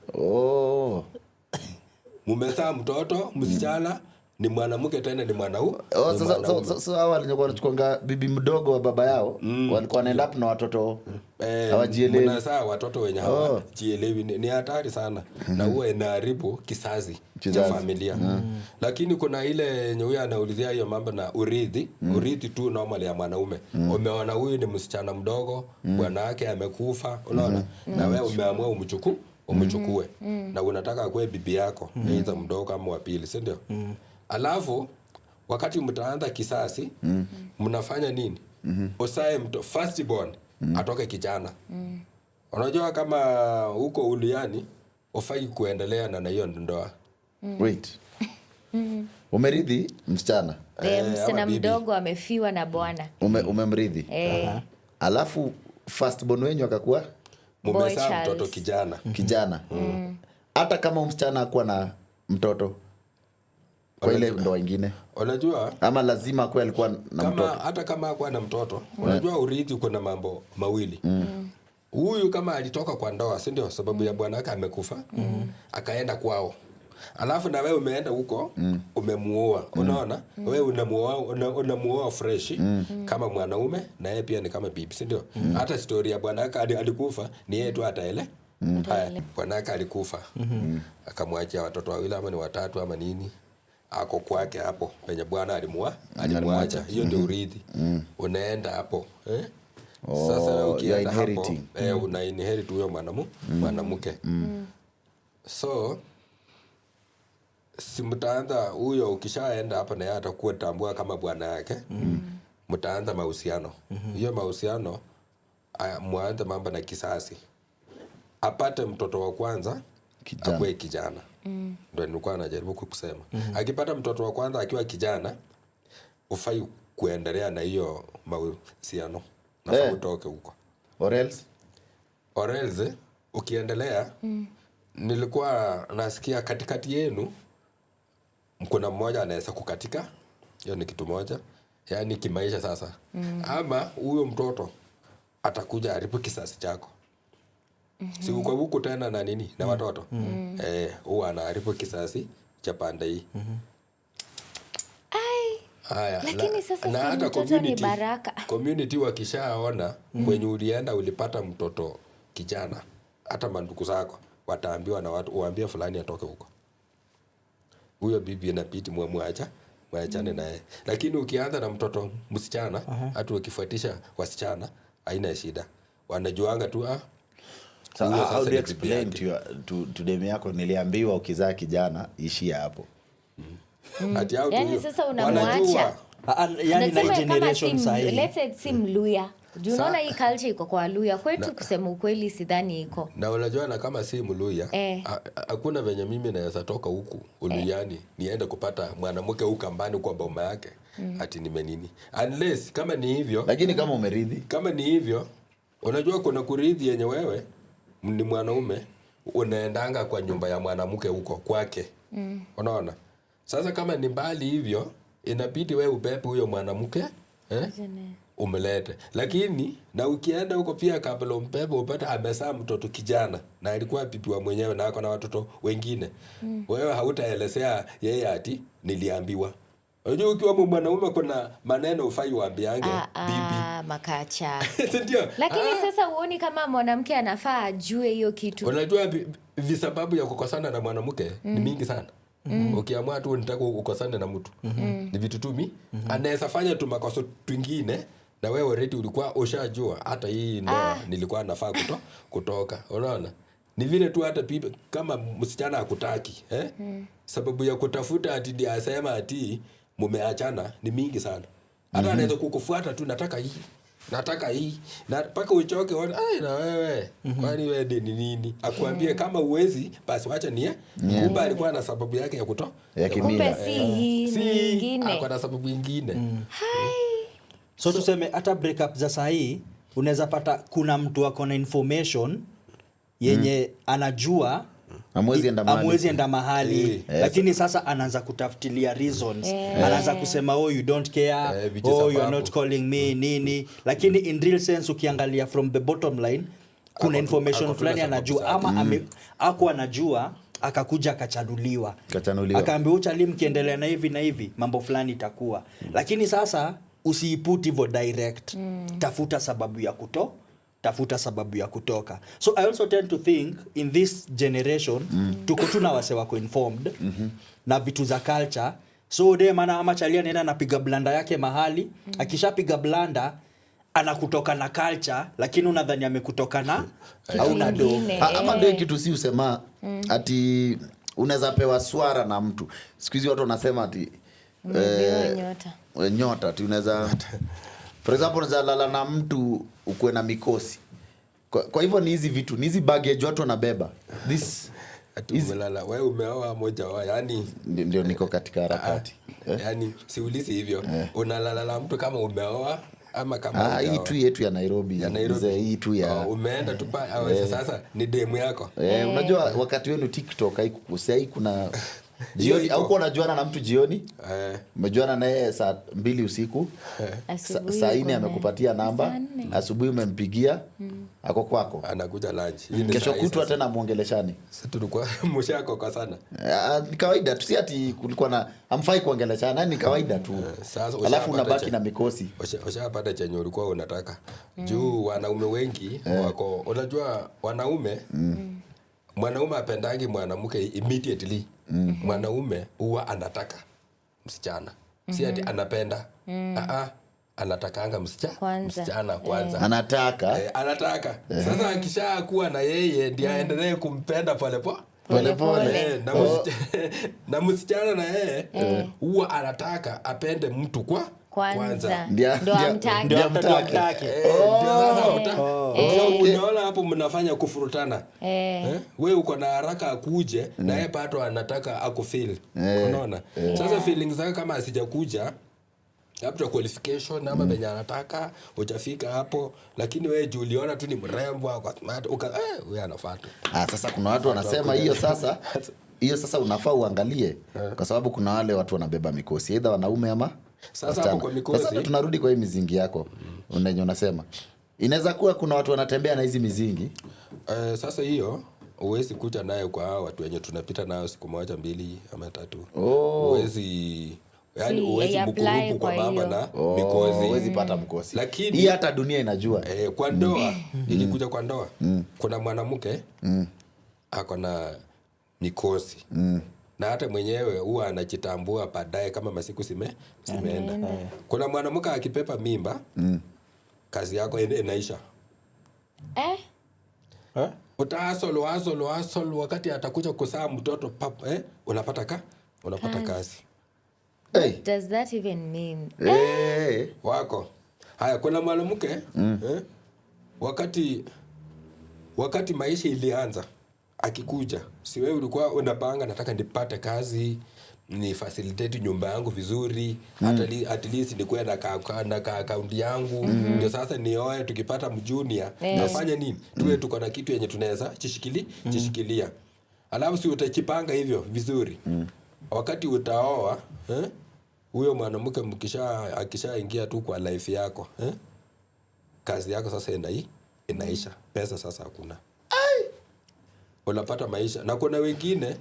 Mumezaa mtoto msichana ni mwanamke tena ni mwanaume. Sasa hawa walikuwa wanachukua bibi mdogo wa baba yao, walikuwa wanaenda hapo na watoto hawajielewi. Mnazaa watoto wenye hawajielewi, ni hatari sana. Na huwa inaharibu kizazi cha familia. Lakini kuna ile yenye huyu anaulizia hiyo mambo na urithi tu normal ya mwanaume. Umeona huyu ni msichana mdogo, bwana wake amekufa, unaona? Na wewe umeamua umchukue na unataka akuwe bibi yako, aidha mdogo ama wa pili, si ndio? Alafu wakati mtaanza kisasi, mnafanya nini? Usae first born atoke kijana. Unajua kama huko uliani ufai kuendelea na hiyo ndoa. Wait. Umeridhi msichana? Msichana mdogo amefiwa na bwana. Umemridhi? Alafu first born wenyu akakuwa mumezaa mtoto kijana. Hata kama msichana hakuwa na mtoto kwa ile ndoa nyingine. Unajua? Ama lazima kwa alikuwa na mtoto. Hata kama hakuwa na mtoto, unajua urithi uko na mambo mawili. Huyu kama alitoka kwa ndoa, si ndio? Sababu ya bwana wake amekufa, akaenda kwao. Alafu na wewe umeenda huko, umemuoa. Unaona? Wewe unamuoa fresh kama mwanaume na yeye pia ni kama bibi, si ndio? Hata story ya bwana wake alikufa, ni yeye tu ataele. Haya, bwana wake alikufa. Akamwachia watoto wawili ama ni watatu ama nini? Ako kwake hapo penye bwana alimwacha. Hiyo ndio urithi. Unaenda hapo, sasa ukienda hapo una inherit huyo mwanamke. So si mtaanza huyo, ukishaenda hapa na yeye atakuwa tambua kama bwana yake. Mtaanza mahusiano. Hiyo mahusiano mwanze mambo na kisasi. Apate mtoto wa kwanza akue kijana. Ndio nilikuwa najaribu kukusema. Akipata mtoto wa kwanza akiwa kijana, ufai kuendelea na hiyo mahusiano. Nafaa utoke huko. Or else ukiendelea, nilikuwa nasikia katikati yenu kuna mmoja anaweza kukatika. Hiyo ni kitu moja. Yaani kimaisha sasa. Ama huyo mtoto atakuja haribu kisasi chako. Si uko huku tena na nini na watoto. Huwa anaharibu kisasi cha pande hii. Haya, lakini sasa na hata community, ni baraka. Community wakishaona kwenye ulienda ulipata mtoto kijana, hata mandugu zako wataambiwa na watu uambie fulani atoke huko. Huyo bibi inabidi mwachane naye. Lakini ukianza na mtoto msichana, hata ukifuatisha wasichana haina shida. Wanajuanga tu So how do you explain to dem yako niliambiwa ukizaa kijana ishia hapo? Yani sasa unamwacha. Yani na generation sahi. Let's say si Mluya. Unaona hii culture iko kwa Luya. Kwetu kusema ukweli sidhani iko. Na unajua na kama si Mluya, hakuna venye mimi naweza toka huku Uluyani niende kupata mwanamke huko kambani kwa boma yake. Ati nimenini. Unless kama ni hivyo. Lakini kama umeridhi. Kama ni hivyo, unajua kuna kuridhi yenye wewe ni mwanaume unaendanga kwa nyumba ya mwanamke huko kwake. Unaona? Sasa kama ni mbali hivyo, inabidi wewe ubebe huyo mwanamke, umlete. Lakini na ukienda huko pia kabla umbebe upata amezaa mtoto kijana na alikuwa bibi wa mwenyewe na ako na watoto wengine. Wewe hautaelezea yeye ati niliambiwa. Unajua ukiwa mwanaume kuna maneno ufai uambiange bibi. Makacha. Ndio. Lakini sasa uoni kama mwanamke anafaa ajue hiyo kitu. Unajua visababu ya kukosana na mwanamke ni mingi sana. Ukiamua tu unataka ukosane na mtu. Ni vitu tu anaweza fanya tu makosa twingine na wewe already ulikuwa ushajua hata hii ndoa nilikuwa nafaa kutoka. Unaona? Ni vile tu hata kama msichana hakutaki, sababu ya kutafuta ati ndiye asema ati mumeachana ni mingi sana. Hata anaweza kukufuata tu nataka hii na paka uchoke na wewe kwani wewe ni nini akuambie kama uwezi basi acha kumbe alikuwa na sababu yake ya kumbe si nyingine ako na sababu nyingine. So tuseme hata breakup za sahi unaweza pata kuna mtu ako na information yenye anajua amwezi enda mahali lakini sasa anaanza kutafutilia reasons. Anaanza kusema you don't care, you are not calling me nini, lakini in real sense ukiangalia from the bottom line kuna information fulani anajua ama ako anajua akakuja akachanuliwa akaambiwa uchali mkiendelea na hivi na hivi mambo fulani itakuwa. Lakini sasa usiiput hivyo direct. Tafuta sababu ya kutoka. So I also tend to think in this generation tuko tu na wase wako informed na vitu za culture. So de maana ama chalia nenda anapiga blanda yake mahali, akishapiga blanda anakutoka na culture lakini unadhani amekutoka na au na do. Ama ndio kitu si usema ati unaweza pewa swara na mtu. Siku hizi watu wanasema ati nyota ati unaweza for example unaweza lala na mtu ukuwe na mikosi. Kwa hivyo ni hizi vitu, ni hizi baggage watu wanabeba. This ati umelala wewe umeoa moja wa yani ndio niko katika harakati. Yani siulizi hivyo. Unalala na mtu kama umeoa ama kama hii tu yetu ya Nairobi. Hii tu ya umeenda tu sasa ni demu yako. Unajua wakati wenu TikTok haikukusai kuna jioni au uko unajuana na mtu jioni? Umejuana naye saa 2 usiku. Saa 4 amekupatia namba, asubuhi umempigia, ako kwako. Anakuja lunch. Kesho kutwa tena muongeleshani. Sasa tulikuwa mshako kwa sana. Ni kawaida tu, si ati kulikuwa na amfai kuongeleshana, ni kawaida tu. Alafu unabaki na mikosi. Ushapata chenye ulikuwa unataka. Juu wanaume wengi wako unajua wanaume mwanaume apendangi mwanamke immediately. Mwanaume huwa anataka msichana. Si ati anapenda. Anatakanga msichana kwanza. Anataka. Sasa akishakuwa na yeye ndiye aendelee kumpenda pole. Na msichana na yeye huwa anataka apende mtu kwanza. Ndio amtake. Ndio sasa unaona hapo mnafanya kufurutana. Wewe uko na haraka akuje na yeye bado anataka akufeel. Unaona? Sasa feelings zake kama asijakuja labda qualification ama benye anataka hujafika hapo, lakini wewe juu uliona tu ni mrembo kwa smart wewe anafuata. Sasa kuna watu wanasema hiyo sasa unafaa uangalie kwa sababu kuna wale watu wanabeba mikosi either wanaume ama sasa hapo kwa mikosi. Sasa tunarudi kwa hii mizingi yako. Unasema inaweza kuwa kuna watu wanatembea na hizi mizingi. Sasa hiyo uwezi kuja nayo kwa hao watu wenye tunapita nao siku moja 2 ama 3. Uwezi yani uwezi mkurupu kwa mama na mikosi. Uwezi pata mkosi. Lakini hii hata dunia inajua. Kwa ndoa, ikikuja kwa ndoa, kuna mwanamke ako na mikosi. Na hata mwenyewe huwa anajitambua baadaye kama masiku zimeenda. Kuna mwanamke akipepa mimba, kazi yako inaisha. Utaasol wakati atakuja kuzaa mtoto unapata kazi. What does that even mean? Wako. Haya kuna mwanamke wakati maisha ilianza akikuja, si wewe ulikuwa unapanga nataka nipate kazi, ni facilitate nyumba yangu vizuri, at least nikuwe na account yangu, ndio sasa nioe tukipata mjunior, nafanya nini? Tuwe tuko na kitu yenye tunaweza chishikilia. Alafu si utajipanga hivyo vizuri. Wakati utaoa, huyo mwanamke akishaingia tu kwa life yako, kazi yako sasa inaisha. Pesa sasa hakuna. Unapata maisha. Na kuna wengine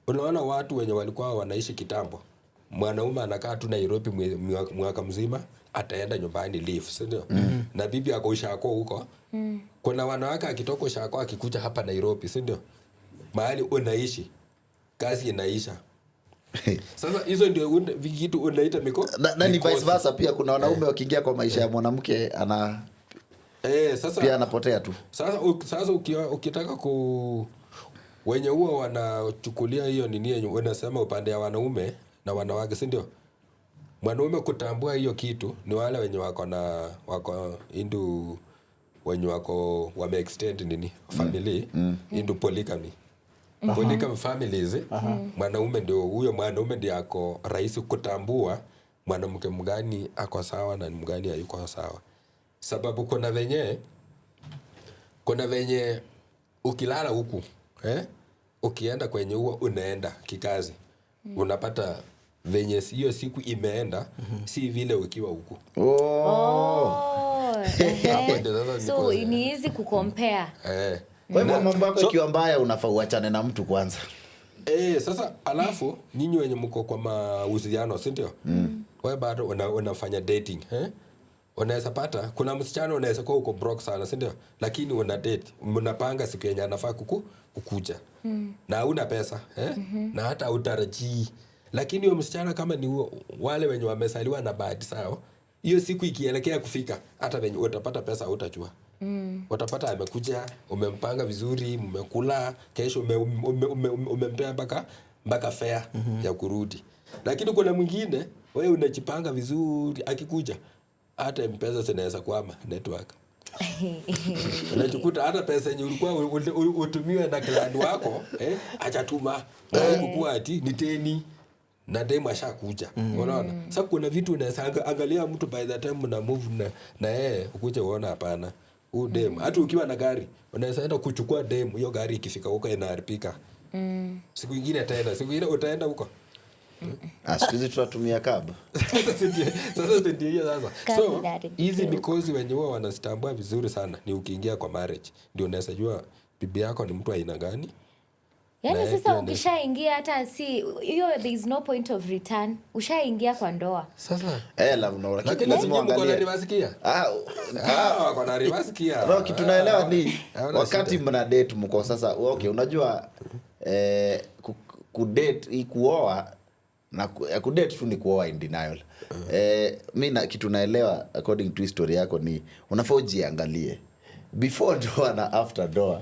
unaona watu wenye walikuwa wanaishi kitambo. Mwanaume anakaa tu Nairobi mwaka mzima, ataenda nyumbani leave, si ndio? Na bibi ako Ushako huko. Kuna wanawake akitoka Ushako akikuja hapa Nairobi, si ndio? Mahali unaishi, kazi inaisha. Sasa hizo ndio vitu unaita na ni vice versa pia. Kuna wanaume wakiingia kwa maisha ya mwanamke sasa pia anapotea tu. Sasa ukitaka wenye huwa wanachukulia hiyo nini yenye unasema upande ya wanaume na wanawake, si ndio? Mwanaume kutambua hiyo kitu ni wale wenye wako into wenye wako wame extend nini family into polygamy. Polygamy families. Mwanaume ndio ako rahisi kutambua mwanamke mgani ako sawa na mgani hayuko sawa. Sababu kuna venye ukilala huku, ukienda kwenye huo unaenda kikazi, unapata venye hiyo siku imeenda si vile ukiwa huku. So ni easy kucompare. Kwa hivyo mambo yako ikiwa mbaya unafaa uachane na mtu kwanza. Sasa alafu nyinyi wenye mko kwa mahusiano, si ndio? Wewe bado unafanya dating, unaweza pata kuna msichana unaweza kuwa uko broke sana, si ndio? Lakini una date, mnapanga siku yenye anafaa kukuja. Na una pesa, na hata utarajii. Lakini huyo msichana kama ni wale wenye wamesaliwa na bahati sawa, hiyo siku ikielekea kufika, hata wenye utapata pesa utajua. Utapata amekuja, umempanga vizuri, mmekula, kesho umempea mpaka fare ya kurudi. Lakini kuna mwingine wewe unajipanga vizuri, akikuja hata mpesa zinaweza kwama network. Unachukuta hata pesa yenye ulikuwa utumiwe na client wako achatuma kukua ati ni teni na dem ashakuja. Unaona? Sasa kuna vitu unaweza angalia mtu by the time na move na yeye ukuje uone hapana. Huyu dem hata ukiwa na gari unaweza enda kuchukua dem, hiyo gari ikifika huko inaharibika. Siku nyingine utaenda huko. Siku hizi tunatumia cab. Sasa ndio hiyo sasa. So hizi ni kozi wenye wao wanastambua vizuri sana. Ni ukiingia kwa marriage ndio unaweza jua bibi yako ni mtu aina gani. Yaani sasa ukishaingia hata hiyo there is no point of return. Ushaingia kwa ndoa. Sasa lakini lazima uangalie. Kuna rivasikia. Roho kitu naelewa ni wakati mna date mko sasa okay, unajua kudate kuoa na kudate tu ni kuoa in denial. Mimi kitu naelewa according to history yako ni unafaa ujiangalie before doa na after doa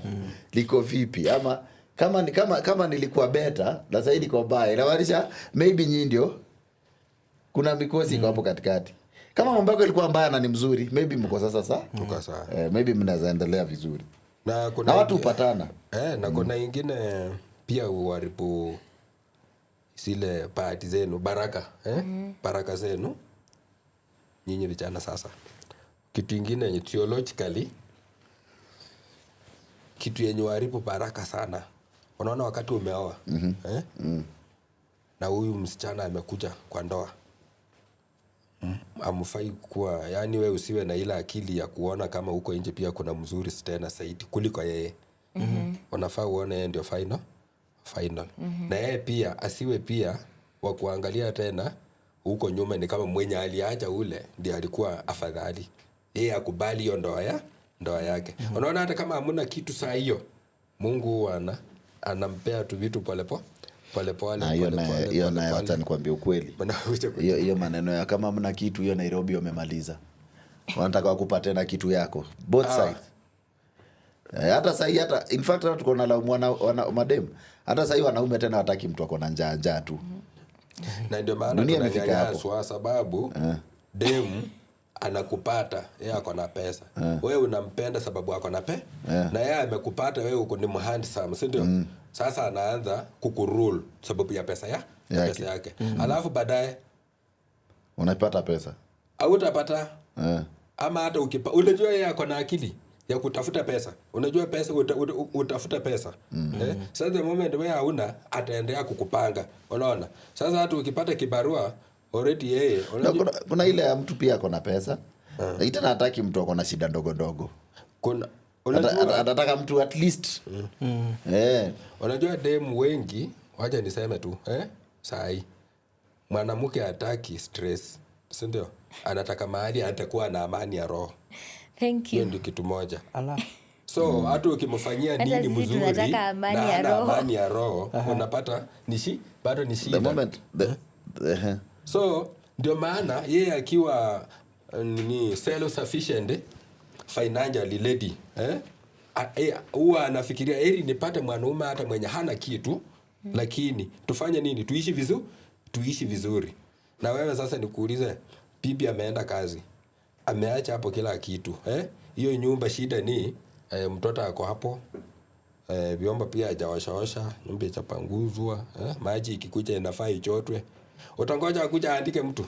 liko vipi, ama kama nilikuwa better na sasa niko baya, inamaanisha maybe nyinyi ndio kuna mikosi iko hapo katikati. Kama mambo yako ilikuwa mbaya na ni mzuri, maybe mko sasa tuko sawa. Maybe mnaweza endelea vizuri na watu upatana. Na kuna ingine pia uharibu zile party zenu, baraka baraka zenu nyinyi vijana. Sasa kitu ingine ni theologically, kitu yenye uharibu baraka sana. Unaona wakati umeoa na huyu msichana amekuja kwa ndoa, amfai kuwa, yani wewe usiwe na ile akili ya kuona kama huko nje pia kuna mzuri tena zaidi kuliko yeye. Unafaa uone yeye ndio final. Na yeye pia asiwe pia wa kuangalia tena huko nyuma ni kama mwenye aliacha ule ndiye alikuwa afadhali. Yeye akubali hiyo ndoa yake. Unaona hata kama hamna kitu saa hiyo, Mungu anampea tu vitu pole. Hiyo nayo hata nikwambia ukweli. Hiyo maneno ya kama hamna kitu, hiyo Nairobi wamemaliza. Wanataka wakupa tena kitu yako. Both sides. Hata sasa hata in fact hata tuko na madem. Hata sasa wanaume tena hataki mtu akona njaa tu. Na ndio maana tunanyanyaswa sababu dem anakupata yeye ako na pesa. Wewe unampenda sababu ako na na yeye amekupata wewe uko ni handsome, si ndio? Sasa anaanza kukurule sababu ya pesa yake. Alafu baadaye unapata pesa. Au utapata ama hata unajua yeye ako na akili ya kutafuta pesa. Unajua pesa utafuta pesa. Sasa the moment wewe hauna ataendelea kukupanga. Unaona? Sasa hata ukipata kibarua already yeye kuna ile ya mtu pia akona pesa. Itana hataki mtu akona shida ndogo. Anataka mtu at least. Unajua dem wengi, wacha niseme tu, sahi mwanamke hataki stress. Si ndio? Anataka mahali atakuwa na amani ya roho. Thank you. Hiyo ndio kitu moja. So hata ukimfanyia nini mzuri na amani ya roho unapata bado ni shida. The moment So ndio maana yeye akiwa self sufficient financially lady huwa anafikiria heri nipate mwanaume hata mwenye hana kitu lakini tufanye nini, tuishi vizuri. Na wewe sasa nikuulize, bibi ameenda kazi, ameacha hapo kila kitu hiyo nyumba, shida ni mtoto ako hapo, vyombo pia hajawashaosha, nyumba ichapanguzwa, maji ikikuja inafaa ichotwe. Utangoja akuja aandike mtu,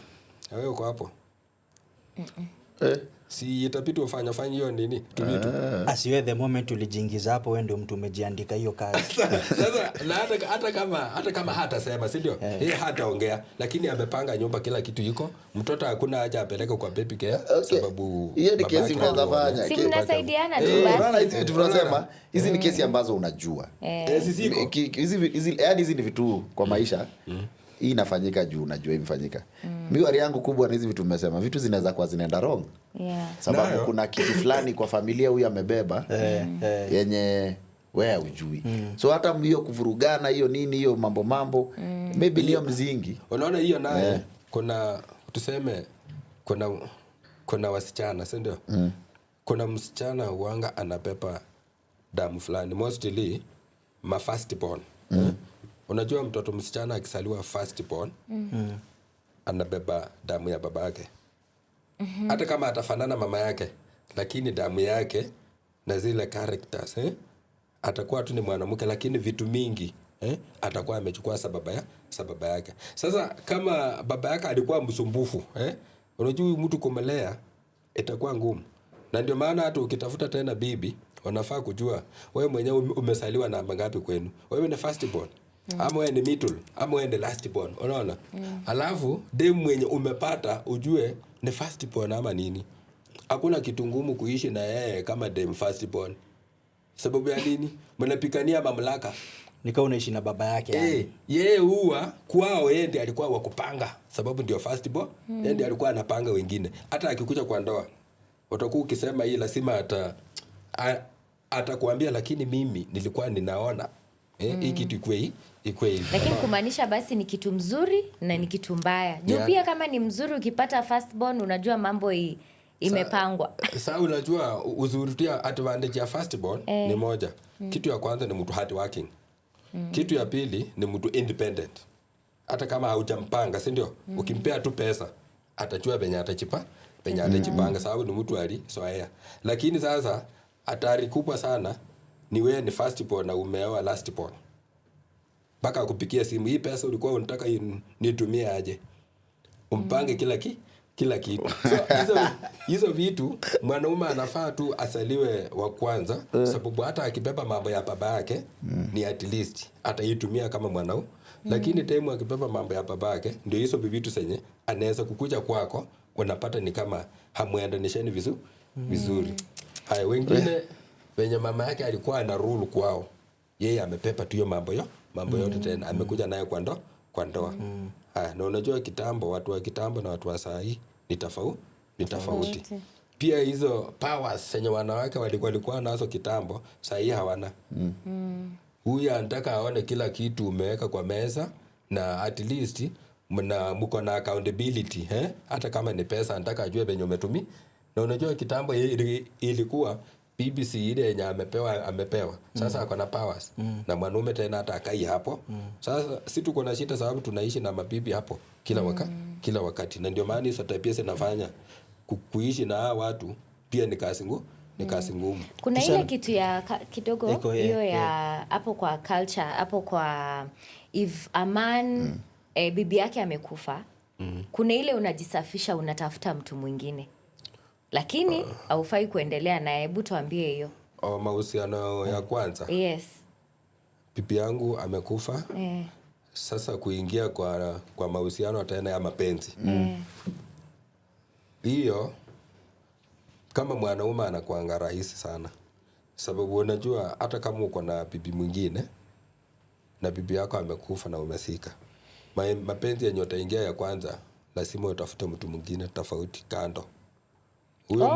wewe uko hapo? Si itabidi ufanye hiyo nini tumitu. Asiwe the moment ulijiingiza hapo wewe ndio mtu umejiandika hiyo kazi. Sasa na hata kama hata sema, si ndio? Yeye hataongea lakini amepanga nyumba, kila kitu iko. Mtoto hakuna haja apeleke kwa baby care sababu hiyo ni kesi unaweza fanya. Si mnasaidiana tu basi. Bana hizi tunasema hizi ni kesi ambazo unajua. Hizi ni vitu kwa maisha. Hii inafanyika juu unajua imefanyika. Miwari yangu kubwa na hizi vitu mmesema, vitu zinaweza kuwa zinaenda wrong. Sababu kuna kitu fulani kwa familia huyu amebeba yenye wewe hujui. So hata hiyo kuvurugana hiyo nini hiyo mambo maybe niyo mzingi. Unaona hiyo naye kuna tuseme kuna wasichana, si ndio? Kuna msichana uanga anapepa damu fulani, mostly first born. Unajua mtoto msichana akisaliwa first born anabeba damu ya babake. Hata kama atafanana mama yake lakini damu yake na zile characters atakuwa tu ni mwanamke, lakini vitu mingi atakuwa amechukua sababu yake. Sasa kama baba yake alikuwa msumbufu unajua huyu mtu kumelea itakuwa ngumu, na ndio maana hata ukitafuta tena bibi unafaa kujua wewe mwenyewe umesaliwa namba ngapi kwenu. Wewe ni first born ama wewe ni middle ama wewe ni last born, unaona? Alafu demu mwenye umepata ujue ni first born ama nini. Hakuna kitu ngumu kuishi na yeye kama demu first born. Sababu ya nini? Mnapikania mamlaka. Nikao unaishi na baba yake yeye huwa kwao yeye ndiye alikuwa wa kupanga, sababu ndio first born. Yeye ndiye alikuwa anapanga wengine. Hata akikuja kwa ndoa utakuwa ukisema hii lazima atakuambia, lakini mimi nilikuwa ninaona hii kitu ikuwe hivi. Lakini kumaanisha basi ni kitu mzuri na ni kitu mbaya. Juu pia kama ni mzuri ukipata first born unajua mambo imepangwa. Sasa unajua uzuri pia advantage ya first born ni moja. Kitu ya kwanza ni mtu hard working. Kitu ya pili ni mtu independent. Hata kama haujampanga, si ndio? Ukimpea tu pesa atajua penye atajipanga sababu ni mtu alizoea. Lakini sasa hatari kubwa sana ni wewe ni first born na umeoa last born. Mpaka kupikia simu, hii pesa ulikuwa unataka nitumie aje? Umpange kila kitu. So hizo vitu mwanaume anafaa tu asaliwe wa kwanza, sababu hata akibeba mambo ya baba yake ni at least ataitumia kama mwanaume. Lakini time akibeba mambo ya baba yake ndio hizo vitu zenye anaweza kukuja kwako unapata ni kama hamuendanisheni vizuri. Haya, wengine wenye mama yake alikuwa ana rule kwao, yeye amepepa tu hiyo mambo yote tena amekuja nayo kwa ndoa. Haya, na unajua kitambo, watu wa kitambo na watu wa saa hii ni tofauti. Pia hizo powers zenye wanawake walikuwa nazo kitambo saa hii hawana. Huyu anataka aone kila kitu umeweka kwa meza, na at least mko na accountability hata kama ni pesa anataka ajue venye umetumia. Na unajua kitambo ilikuwa BBC ile yenye amepewa. Sasa ako na powers. Na mwanaume tena hata akai hapo. Sasa si tuko na shida sababu tunaishi na mabibi hapo kila wakati. Na ndio maana hizo tabia zinafanya kuishi na hawa watu pia ni kazi ngumu. Kuna ile kitu ya kidogo hiyo ya hapo kwa culture, hapo kwa if a man bibi yake amekufa, kuna ile unajisafisha unatafuta mtu mwingine. Lakini haufai kuendelea naye. Hebu tuambie hiyo. Mahusiano ya kwanza. Yes. Bibi yangu amekufa. Sasa kuingia kwa mahusiano tena ya mapenzi. Hiyo kama mwanaume anakuanga rahisi sana. Sababu unajua hata kama uko na bibi mwingine na bibi yako amekufa na umesika, mapenzi yenye utaingia ya kwanza lazima utafute mtu mwingine tofauti kando.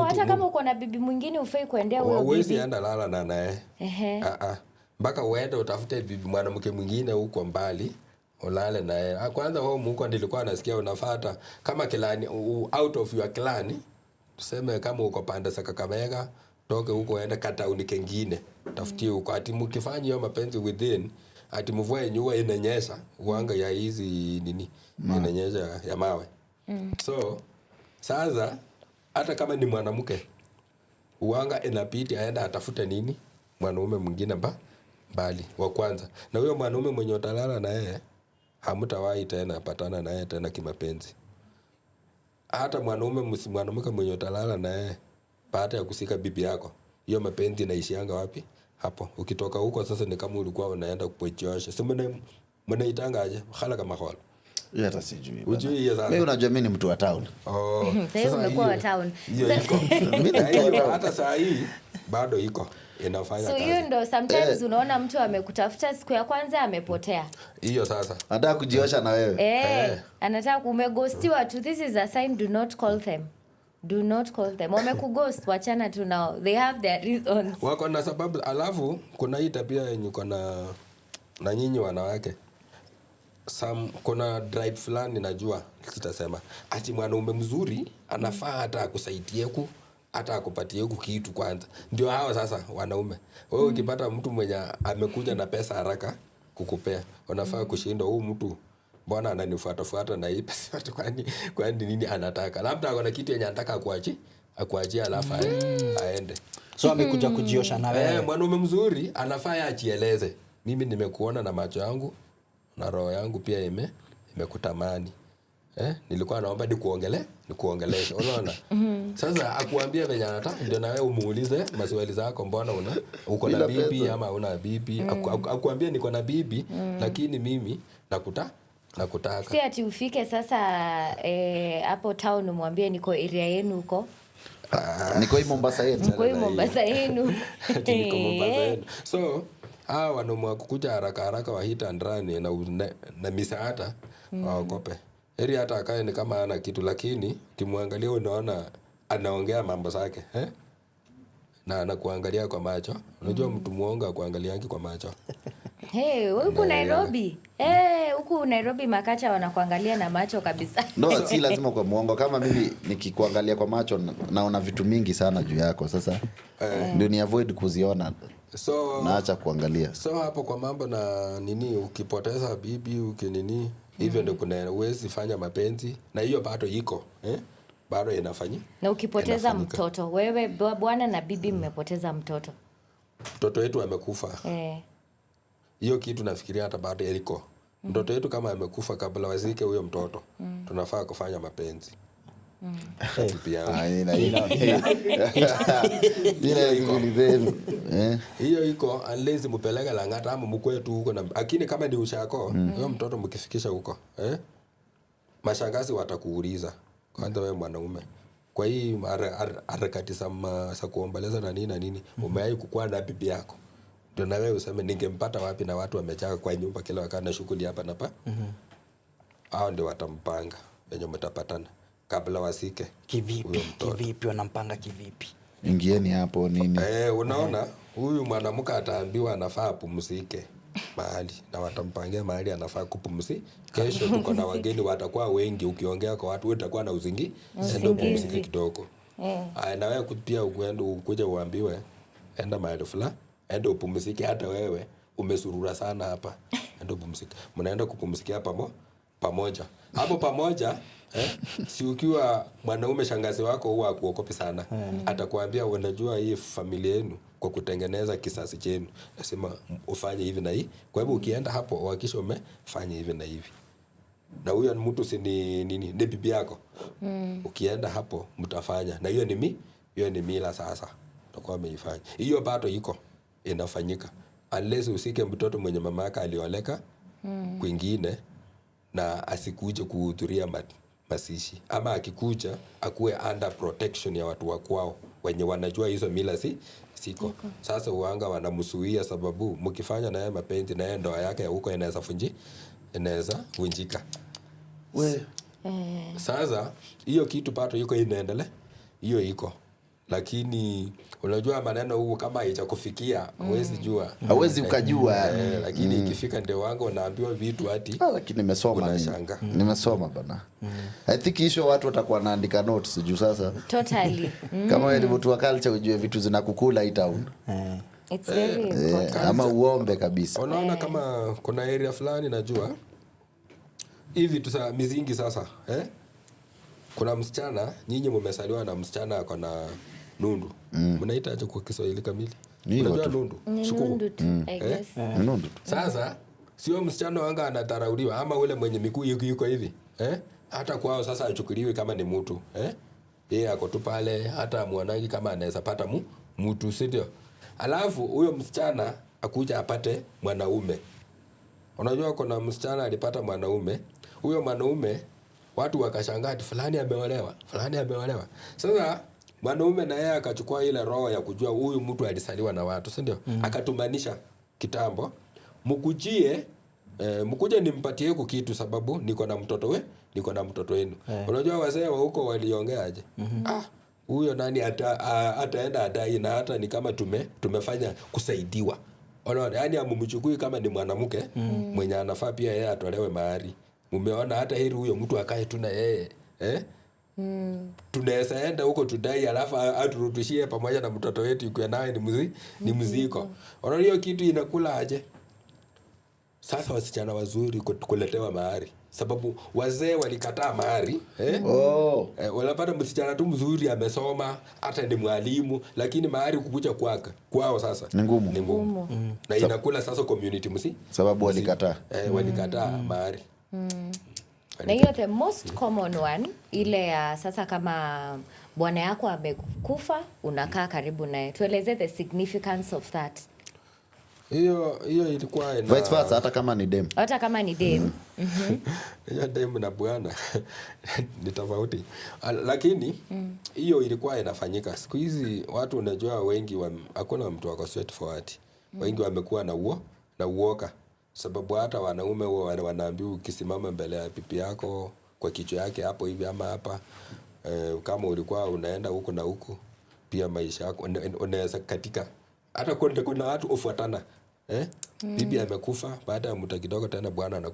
Hata kama uko na bibi mwingine ufai kuendea huyo bibi. Huwezi enda lala na naye. Mpaka uende utafute bibi mwanamke mwingine huko mbali ulale naye. Kwanza wewe huko nilikuwa nasikia unafuata kama clan out of your clan. Tuseme kama uko pande za Kakamega, toke huko ende katauni kengine. Tafutie huko ati mkifanya hiyo mapenzi within ati mvua yenyewe inanyesha, uanga ya hizi nini inanyesha ya mawe. So sasa hata kama ni mwanamke uanga inabidi aenda atafute nini mwanaume mwingine mbali wa kwanza, na huyo mwanaume mwenye utalala na yeye hamtawahi tena patana na yeye tena kimapenzi. Hata mwanamke mwenye utalala na yeye baada ya kusika bibi yako, hiyo mapenzi inaishianga wapi? Hapo. Ukitoka huko sasa ni kama ulikuwa unaenda kupochosha. Sema mnaitanga aje? Khala kama khala. Hata sijui. Ujui sasa. Mimi unajua mimi ni mtu wa town. Sasa umekuwa wa town. Hata saa hii bado iko inafanya kazi. So hiyo ndo sometimes unaona mtu amekutafuta siku ya kwanza amepotea. Hiyo sasa. Anataka kujiosha na wewe. Anataka umeghostiwa tu. This is a sign, do not call them. Do not call them. Wamekughost, wachana tu now. They have their reasons. Wako na sababu. Alafu kuna hii tabia yenye na nyinyi wanawake. Kuna drive fulani najua sitasema. Ati mwanaume mzuri anafaa hata akusaidie hata akupatie kitu kwanza. Ndio hao sasa wanaume. Wewe ukipata mtu mwenye amekuja na pesa haraka kukupea, unafaa kushinda huyu mtu. Mbona ananifuata na hii pesa kwani nini anataka? Labda kuna kitu yenye anataka akuachie alafu aende. So amekuja kujiosha na wewe. Mwanaume mzuri anafaa ajieleze, mimi nimekuona na macho yangu na roho yangu pia imekutamani. Nilikuwa naomba nikuongeleshe. Unaona? Sasa akuambia venye anataka ndio na wewe umuulize maswali zako, mbona uko na bibi ama una bibi? Akuambia niko na bibi lakini mimi nakutaka. Si ati ufike sasa hapo town umwambie niko area yenu huko. Niko hii Mombasa yenu. Niko hii Mombasa yenu. Niko Mombasa yenu. So hawa wanaume kukuja haraka wa hit and run na misaada waogope. Heri hata akae ni kama ana kitu, lakini ukimwangalia unaona anaongea mambo zake, na anakuangalia kwa macho. Unajua mtu muongo kuangaliangi kwa macho. Huku Nairobi. Huku Nairobi makacha wanakuangalia na macho kabisa. No, si lazima kwa muongo. Kama mimi nikikuangalia kwa macho naona vitu mingi sana juu yako. Sasa ndio ni avoid kuziona. So naacha kuangalia. So hapo kwa mambo na nini, ukipoteza bibi ukinini hivyo ndio kuna uwezi fanya mapenzi, na hiyo bado iko bado inafanya. Na ukipoteza mtoto, wewe bwana na bibi mmepoteza mtoto wetu amekufa, hiyo kitu nafikiria hata bado iko. Mtoto wetu kama amekufa, kabla wazike huyo mtoto tunafaa kufanya mapenzi. Hiyo iko unless mupeleke Lang'ata ama mkwetu huko, lakini kama ni ushako huyo mtoto mkifikisha huko mashangazi watakuuliza kwanza, wewe mwanaume kwa hii harakati za kuomboleza na nini umewahi kukua na bibi yako? Ndio na wewe useme ningempata wapi, na watu wamejaa kwa nyumba kila wakati na shughuli hapa na pa. Hao ndio watampanga wenye mtapatana kabla wasike. Kivipi wanampanga kivipi? Ingieni hapo nini? Unaona huyu mwanamke ataambiwa anafaa pumzike mahali, na watampangia mahali anafaa kupumzika. Kesho tuko na wageni watakuwa wengi, ukiongea kwa watu utakuwa na uzingi, ndio pumzike kidogo. Na wewe pia ukuje uambiwe enda mahali fulani, enda upumzike. Hata wewe umesurura sana hapa, enda upumzike. Mnaenda kupumzikia pamoja. Hapo pamoja si ukiwa mwanaume shangazi wako huwa akuokopi sana. Atakwambia unajua hii familia yenu kwa kutengeneza kisasi chenu nasema ufanye hivi na hii. Kwa hivyo ukienda hapo uhakikishe umefanya hivi na hivi. Na huyo mtu si ni bibi yako. Ukienda hapo mtafanya. Na hiyo ni mila sasa. Utakuwa umeifanya. Hiyo bado iko inafanyika. Unless usike mtoto mwenye mama yake alioleka kwingine na asikuje kuhudhuria masishi, ama akikuja akuwe under protection ya watu wa kwao wenye wanajua hizo mila siko. Sasa uanga wanamsuia, sababu mkifanya naye mapenzi na yeye ndoa yake huko inaweza vunjika. Sasa hiyo kitu pato iko inaendelea, hiyo iko. Lakini unajua maneno huu kama haijakufikia huwezi jua. Hauwezi ukajua. Lakini ikifika ndio wangu unaambiwa vitu hati. Lakini nimesoma bana. I think hiyo watu watakuwa naandika notes juu sasa. Totally. Kama wewe ni mtu wa culture ujue vitu zinakukula hii town. It's very important. Ama uombe kabisa. Unaona kama kuna area fulani najua hivi tu mizingi sasa kuna msichana, nyinyi mmesaliwa na msichana ako na nundu. Mnaita aje kwa Kiswahili kamili? Unajua nundu? Nundu tu, I guess. Nundu. Sasa sio msichana wanga anadharauliwa ama ule mwenye miguu yuko hivi. Hata kwao sasa achukuliwe kama ni mtu. Yeye ako tu pale, hata mwanangi kama anaweza pata mtu, si ndio? Alafu huyo msichana akuja apate mwanaume. Unajua kuna msichana alipata mwanaume. Huyo mwanaume watu wakashangaa fulani ameolewa. Sasa mwanaume na yeye akachukua ile roho ya kujua huyu mtu alisaliwa na watu, si ndio? Akatumanisha kitambo, mkuje nimpatie kitu sababu niko na mtoto wenu. Unajua wazee wa huko waliongeaje? Huyo nani ataenda adai, na hata ni kama tumefanya kusaidiwa. Unaona, yani amumchukui kama ni mwanamke mwenye anafaa pia yeye atolewe mahari. Mumeona hata heri huyo mtu akae tu na yeye. Tunaweza enda huko tudai alafu aturudishie pamoja na mtoto wetu kwa naye ni mziko. Unaona hiyo kitu inakula aje? sasa wasichana wazuri kuletewa mahari, sababu wazee walikataa mahari wanapata msichana tu mzuri amesoma hata ni mwalimu, lakini mahari kukuja kwao sasa ni ngumu. Na inakula sasa community sababu walikataa mahari. Na hiyo the most common one ile ya sasa, kama bwana yako amekufa unakaa karibu naye, tueleze the significance of that. Hiyo ilikuwa vice versa, hata kama ni dem. Hiyo dem na bwana ni tofauti, lakini hiyo ilikuwa inafanyika. Siku hizi watu unajua wengi hakuna mtu wako straightforward. Wengi wamekuwa na uoga, sababu hata wanaume wanaambiwa ukisimama mbele ya pipi yako kwa kichwa yake hapo hivi ama hapa, kama ulikuwa unaenda huko na huko, pia maisha yako unaweza katika. Hata kuna watu ufuatana, bibi amekufa, baada ya muda kidogo tena bwana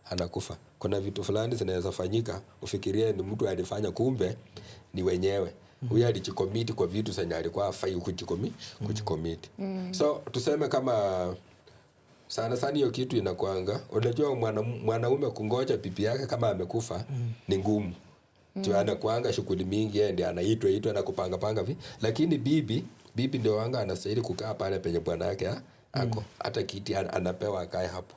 anakufa. Kuna vitu fulani zinaweza fanyika ufikirie ni mtu alifanya, kumbe ni wenyewe. Huyu alijikomiti kwa vitu zenye alikuwa afai kujikomiti. So tuseme kama sana hiyo kitu inakuanga, unajua mwanaume kungoja bibi yake kama amekufa ni ngumu. Tu anakuanga shughuli mingi, yeye ndiye anaitwa na kupanga lakini bibi ndio wanga anastahili kukaa pale penye bwana yake ako, hata kiti anapewa akae hapo.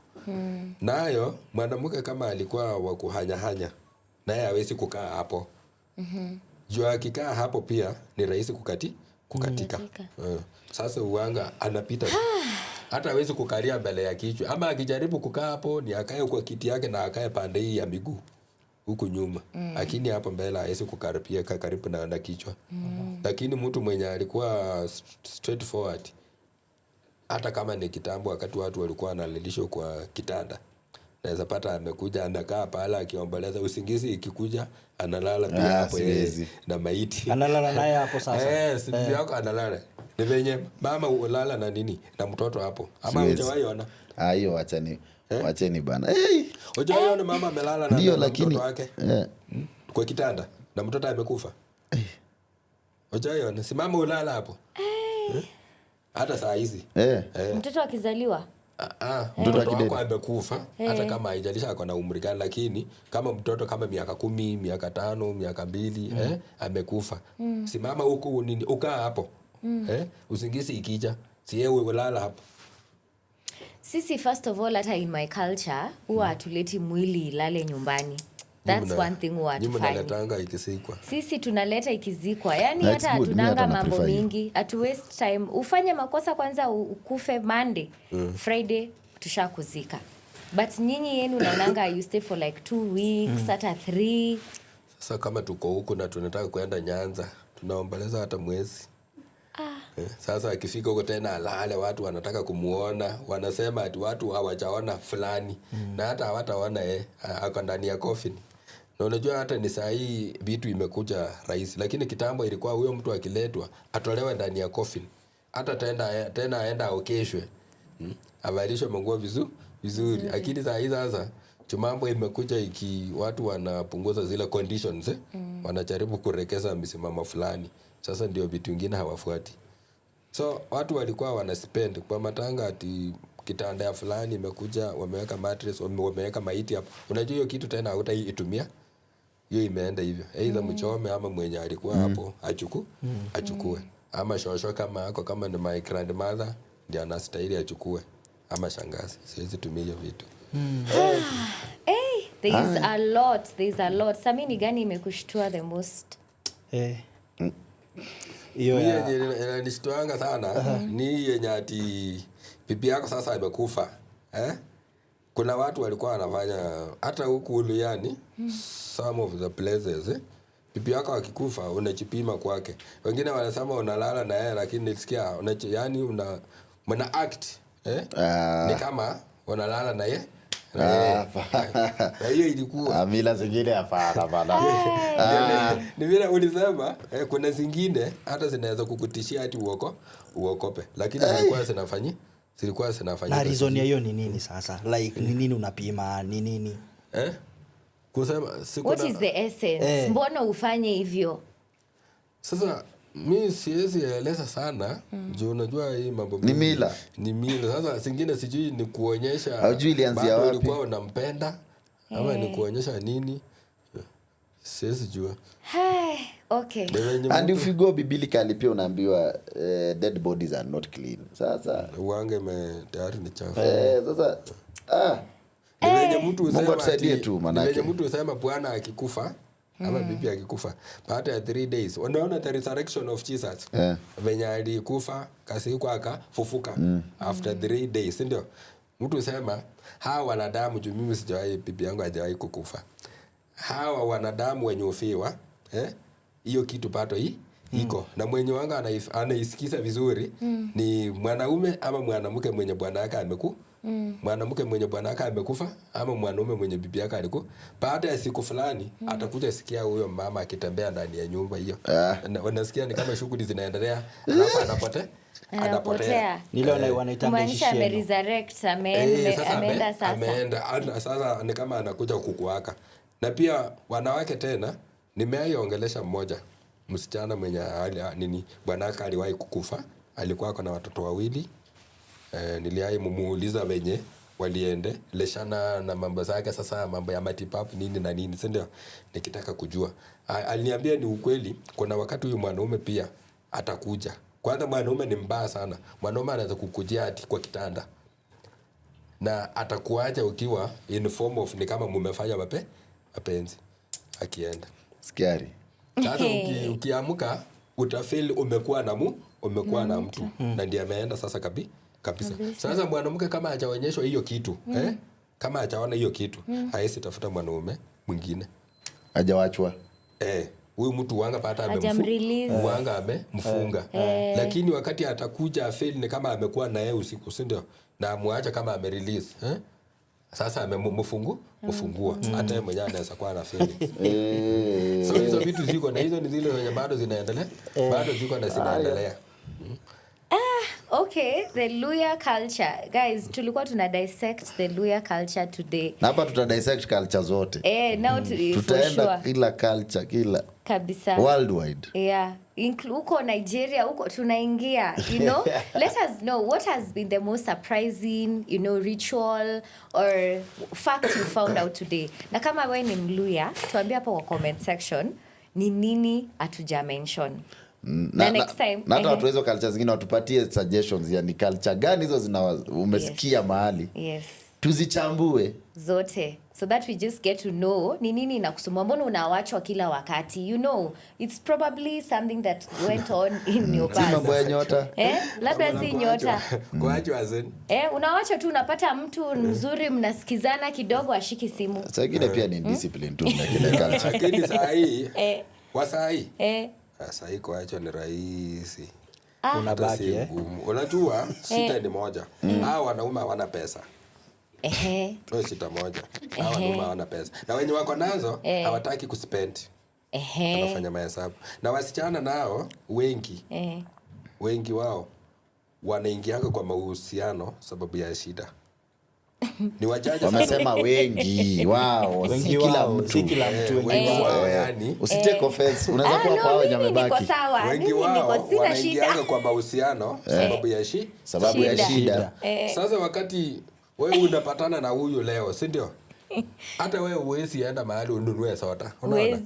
Nayo mwanamke kama alikuwa wa kuhanya naye hawezi kukaa hapo. Juu akikaa hapo pia ni rahisi kukatika. Sasa uwanga anapita hata hawezi kukalia mbele ya kichwa, ama akijaribu kukaa hapo ni akae kwa kiti yake na akae pande hii ya miguu huku nyuma, lakini hapo mbele hawezi kukaribia karibu na kichwa. Lakini mtu mwenye alikuwa straightforward, hata kama ni kitambo, wakati watu walikuwa wanalilishwa kwa kitanda, naweza pata amekuja anakaa pale akiomboleza, usingizi ikikuja analala pia hapo na maiti analala naye hapo. Sasa siku yako analala ni venye mama ulala na nini na mtoto hapo, ama hujawahi ona hiyo? Wacheni bana. Hujawahi ona mama amelala na mtoto wake kwa kitanda na mtoto amekufa? Hujawahi ona? Si mama ulala hapo hata saa hizi mtoto akizaliwa mtoto wako amekufa, hata kama haijalisha ako na umri gani, lakini kama mtoto kama miaka 10, miaka 5, miaka 2 amekufa, si mama huko nini ukaa hapo usingizi ikija, si yeye ulala hapo. Sisi first of all, hata in my culture huwa hatuleti mwili ilale nyumbani. That's one thing huwa tunaletanga ikisikwa. Sisi tunaleta ikizikwa. Yani hata hatunanga mambo mingi. Atu waste time. Ufanye makosa kwanza ukufe Monday. Friday tushakuzika. But nyinyi yenu naonanga you stay for like 2 weeks, hata 3. Sasa kama tuko huko na tunataka kuenda Nyanza, tunaomboleza hata mwezi. Sasa akifika huko tena alale, watu wanataka kumuona, wanasema ati watu hawajaona fulani na hata hawataona ako ndani ya coffin. Na unajua hata ni saa hii vitu imekuja rahisi, lakini kitambo ilikuwa huyo mtu akiletwa atolewe ndani ya coffin, hata tena aenda aokeshwe, avalishwe manguo vizuri. Lakini saa hii sasa mambo imekuja watu wanapunguza zile conditions wanajaribu kurekeza misimamo fulani. Sasa ndio vitu vingine hawafuati. So watu walikuwa wanaspend kwa matanga, ati kitanda ya fulani imekuja, wameweka mattress, wameweka maiti hapo. Unajua hiyo kitu tena hutaitumia. Hiyo imeenda hivyo. Aidha mchome ama mwenye alikuwa hapo achukue. Ama shosho kama ni my grandmother ndio anastahili achukue, ama shangazi. Siwezi tumia hiyo vitu. There is a lot. Samini gani imekushtua the most? Hiyo inanishtuanga sana ni yenye ati bibi yako sasa amekufa. Kuna watu walikuwa wanafanya hata huku Uluyani, some of the places bibi yako akikufa unajipima kwake. Wengine wanasema unalala na yeye, lakini nilisikia yani mna act ni kama unalala na yeye. Hiyo ilikuwa mila zingine hapana. Ni vile ulisema kuna zingine hata zinaweza kukutishia hati uokope, lakini zilikuwa zinafanyika. Na reason ya hiyo ni nini sasa? Like ni nini unapima? Ni nini? Kusema what is the essence? Mbona ufanye hivyo? Sasa Mi siwezi eleza sana juu unajua hii mambo Ni mila. Ni mila. Sasa singine sijui ni kuonyesha Haujui ilianzia wapi. ulikuwa unampenda ama ni kuonyesha nini. Siwezi jua. Hai, okay. And if you go biblically pia unaambiwa dead bodies are not clean. Sasa uange tayari ni chafu. Sasa Ni venye mtu Mungu usema atusaidie tu manake. Ni venye mtu usema bwana akikufa ama bibi akikufa baada ya 3 days unaona the resurrection of Jesus. Venye alikufa kasikwa akafufuka after 3 days ndio. Mtu usema hawa wanadamu juu mimi sijawahi bibi yangu hajawahi kukufa. Hawa wanadamu wenye ufiwa hiyo kitu pato hii iko na mwenye wanga anaisikiza vizuri ni mwanaume ama mwanamke mwenye bwana yake mwanamke mwenye bwana yake amekufa ama mwanaume mwenye bibi yake alikuwa baada ya siku fulani atakuja sikia huyo mama akitembea ndani ya nyumba hiyo. Unasikia ni kama shughuli zinaendelea alafu anapotea. Nile wanaitanga ame resurrect ameenda sasa. Ameenda sasa ni kama anakuja kukuaka. Na pia wanawake tena nimeaiongelesha mmoja msichana mwenye bwanaka aliwahi kukufa, alikuwa na watoto 2. Niliai mumuuliza wenye waliende leshana na mambo zake, sasa mambo ya matibabu nini na nini, si ndio? Nikitaka kujua aliniambia ni ukweli, kuna wakati huyu mwanaume pia atakuja. Kwanza mwanaume ni mbaya sana. Mwanaume anaweza kukujia ati kwa kitanda na atakuacha ukiwa in form of ni kama mumefanya mapenzi akienda. Scary. Sasa ukiamka utafeel umekuwa na mtu na ndiye ameenda sasa kabisa. Sasa mwanamke kama hajaonyeshwa hiyo kitu kama hajaona hiyo kitu haisi tafuta mwanaume mwingine. Hajawachwa. Huyu mtu wanga pata amemfunga. Lakini wakati atakuja afeel ni kama amekuwa na yeye usiku, si ndio? Na amwacha kama amerelease. Sasa amemfungua hata yeye mwenyewe anaweza kuwa na feeling. So hizo vitu ziko na hizo ni zile zenye bado zinaendelea. Bado ziko na zinaendelea. Okay, the Luhya culture. Guys, tulikuwa tuna dissect the Luhya culture today. Na hapa tuta dissect culture zote. Now tutaenda kila culture, kila kabisa. Worldwide. Yeah. Huko Nigeria, huko tunaingia, let us know what has been the most surprising, ritual or fact you found out today. Na kama wewe ni Mluhya, tuambie hapo kwa comment section ni nini hatuja mention. Na next time na watu hizo culture zingine watupatie suggestions, yani culture gani hizo umesikia mahali. Yes. Tuzichambue zote so that we just get to know ni nini inakusumbua, mbona unawachwa kila wakati, it's probably something that went on in your past. Mambo ya nyota labda si nyota kuachwa zen unawachwa tu, unapata mtu mzuri mnasikizana kidogo ashiki simu. Sasa ingine pia ni discipline tu na kile culture. Lakini saa hii sasa hii kuachwa ni rahisi. Unabaki unajua shida ni moja. Hao wanaume hawana pesa. Shida moja. Hao wanaume hawana pesa. Na wenye wako nazo hawataki kuspend. Wanafanya mahesabu. Na wasichana nao wengi wao wanaingianga kwa mahusiano sababu ya shida. Ni wachache sana. Wamesema wengi wao, si kila mtu. Yani usitake offense, unaweza kuwa kwa wenye wamebaki. Wengi wao wanaingianga kwa mahusiano sababu ya shida. Sasa wakati wewe unapatana na huyu leo, si ndio? Hata wewe huwezi enda mahali ununue soda. Unaona?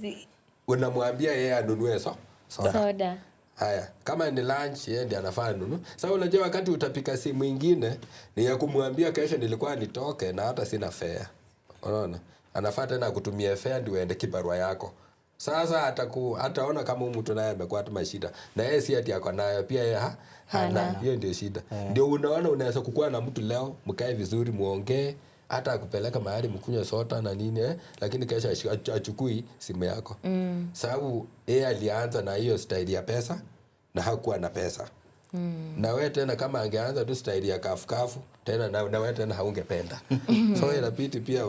Unamwambia yeye anunue soda. Haya, kama ni lunch yeye ndiye anafaa nunue. Sasa unajua wakati utapika simu nyingine ni ya kumwambia kesho nilikuwa nitoke na hata sina fare. Unaona? Anafaa tena kutumia fare ndio aende kibarua yako. Sasa ataona kama mtu naye amekuwa tu mashida. Na yeye si ati yako nayo pia yeye hana. Hiyo ndio shida. Ndio unaona unaweza kukua na mtu leo, mkae vizuri muongee, hata akupeleka mahali mkunywe soda na nini lakini kesho achukui simu yako. Sababu yeye alianza na hiyo style ya pesa na hakuwa na pesa. Na wewe tena kama angeanza tu style ya kafu tena na wewe tena haungependa. So inabidi pia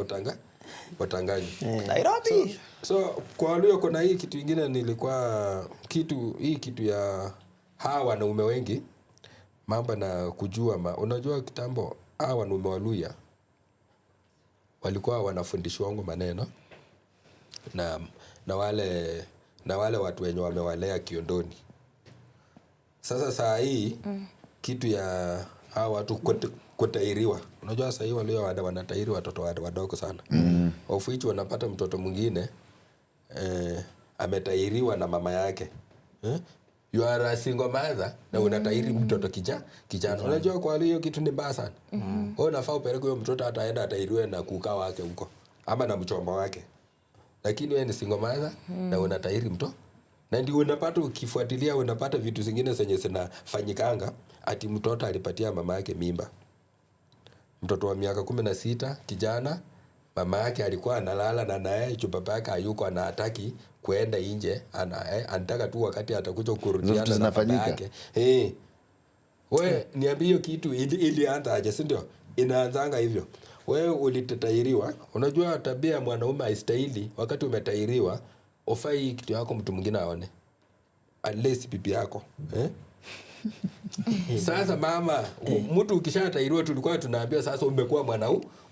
utangaje. Nairobi. So kwa leo kuna hii kitu kingine nilikuwa kitu ya hawa wanaume wengi mambo na kujua unajua kitambo hawa wanaume wa Luhya walikuwa wanafundishwa wangu maneno na wale watu wenye wamewalea kiondoni. Sasa saa hii kitu ya hawa watu kutairiwa. Unajua saa hii walio wanatairi watoto wadogo sana. Of which wanapata mtoto mwingine ametairiwa na mama yake. You are a single mother na unatairi mtoto kijana. Unajua kwa hiyo kitu ni mbaya sana. Wewe unafaa upeleke huyo mtoto ataenda atairiwe na kukaa wake huko ama na mchomba wake. Lakini wewe ni single mother na unatairi mtoto. Na ndio unapata ukifuatilia unapata vitu zingine zenye zinafanyikanga ati mtoto alipatia mama yake mimba. Mtoto wa miaka 16 kijana, mama yake alikuwa analala na naye baba yake hayuko na hataki kuenda nje, anataka tu wakati atakuja kurudiana na baba yake. Wewe niambie hiyo kitu ilianza aje, si ndio? Inaanzanga hivyo. Wewe ulitatairiwa, unajua tabia ya mwanaume haistahili wakati umetairiwa ofai kitu yako mtu mwingine aone. Unless bibi yako, Sasa mama, mtu ukishatairiwa tulikuwa tunaambia sasa umekuwa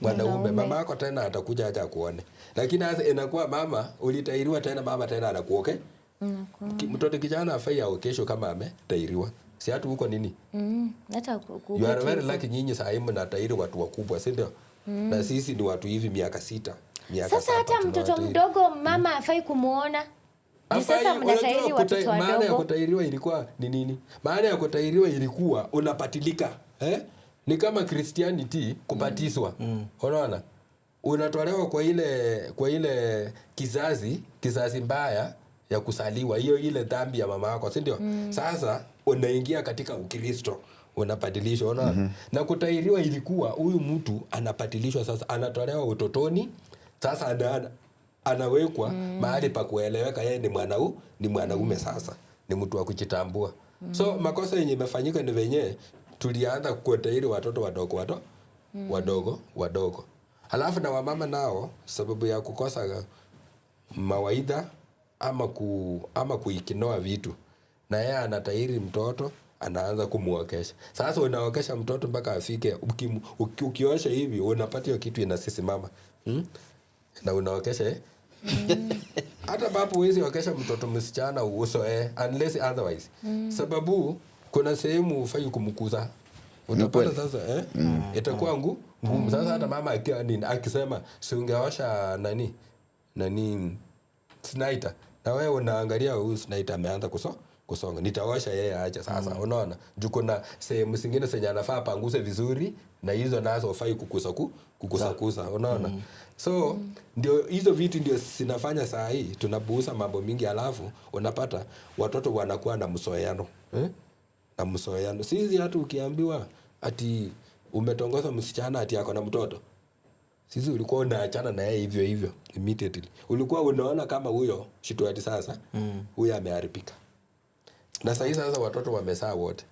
mwanaume, mama yako tena atakuja acha kuone. Lakini sasa inakuwa mama ulitairiwa tena mama tena anakuoke. Mtoto kijana afai aokesho kama ametairiwa. Si hatu huko nini? Hata you are very lucky nyinyi saa hii mnatairi watu wakubwa, si ndio? Na sisi ni watu hivi miaka 6, miaka 7. Sasa hata mtoto mdogo mama afai kumuona. Sasa mnatairi watoto wadogo. Maana ya kutairiwa ilikuwa ni nini? Maana ya kutairiwa ilikuwa unapatilika. Ni kama Christianity kubatizwa. Unaona? Unatolewa kwa ile kizazi mbaya ya kusaliwa. Hiyo ile dhambi ya mama yako, si ndio? Sasa unaingia katika Ukristo. Unapatilishwa, unaona? Na kutairiwa ilikuwa huyu mtu anapatilishwa, sasa anatolewa utotoni. Sasa anawekwa mahali pa kueleweka yeye ni mwanaume sasa. Ni mtu wa kujitambua. So makosa yenye imefanyika ni venye tulianza kutairi watoto wadogo. Halafu na wamama nao sababu ya kukosa mawaidha ama kuikinoa vitu. Na yeye anatairi mtoto anaanza kumuokesha. Sasa unaokesha mtoto mpaka afike ukiosha hivi unapata hiyo kitu inasisimama. Na unaokesha hata babu huwezi wakesha mtoto msichana uso unless otherwise. Sababu kuna sehemu ufai kumkuza. Unapata sasa itakuwa ngumu. Sasa hata mama akisema si ungeosha nani Sniper. Na wewe unaangalia huyu Sniper ameanza kusonga. Nitaosha yeye acha sasa. Unaona? Juu kuna sehemu zingine zenye anafaa panguse vizuri na hizo nazo ufai kukusa. Unaona? So ndio hizo vitu ndio zinafanya saa hii tunabuusa mambo mingi, alafu unapata watoto wanakuwa na msoeano. Na msoeano. Sisi hata ukiambiwa ati umetongoza msichana ati yako na mtoto. Sisi ulikuwa unaachana na yeye hivyo immediately. Ulikuwa unaona kama huyo shitu ati sasa huyo ameharibika. Na sasa watoto wamesaa wote.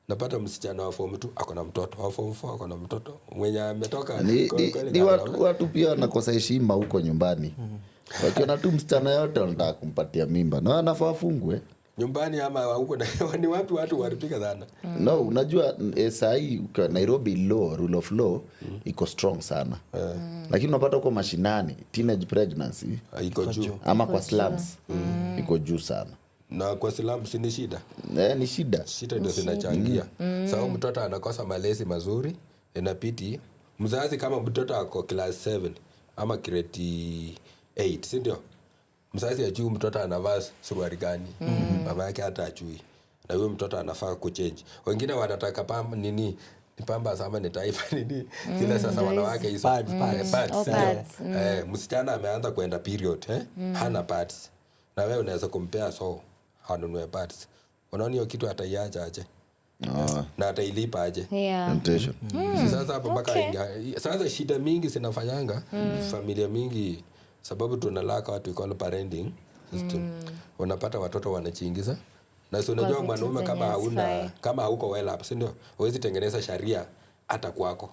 Napata msichana wa form 2 ako na mtoto, wa form 4 ako na mtoto. Mwenye ametoka ni watu pia wanakosa heshima huko nyumbani. Wakiona tu msichana yote wanataka kumpatia mimba. Na anafaa afungwe. Nyumbani ama huko ni watu waripika sana. No, unajua saa hii Nairobi law, rule of law iko strong sana. Lakini unapata huko mashinani teenage pregnancy iko juu. Ama kwa slums iko juu sana. Na kwa slums ni shida. Ni shida. Shida ndio zinachangia. Sababu mtoto anakosa malezi mazuri, inapiti mzazi kama mtoto ako class 7 ama grade 8, si ndio? Mzazi ajui mtoto anavaa suruali gani. Mama yake hata ajui. Na huyo mtoto anafaa kuchange. Wengine wanataka ni pamba sama ni taifa nini. Zile sasa wanawake hizo pads. Msichana ameanza kwenda period, hana pads. Na wewe unaweza kumpea hanunue pads. Unaona hiyo kitu ataiacha aje? Na atailipa aje? Sasa hapo mpaka sasa shida mingi zinafanyanga familia mingi sababu tunalaka watu iko parenting system. Unapata watoto wanachiingiza. Na si unajua mwanaume kama hauko well up, si ndio? Huwezi tengeneza sharia hata kwako.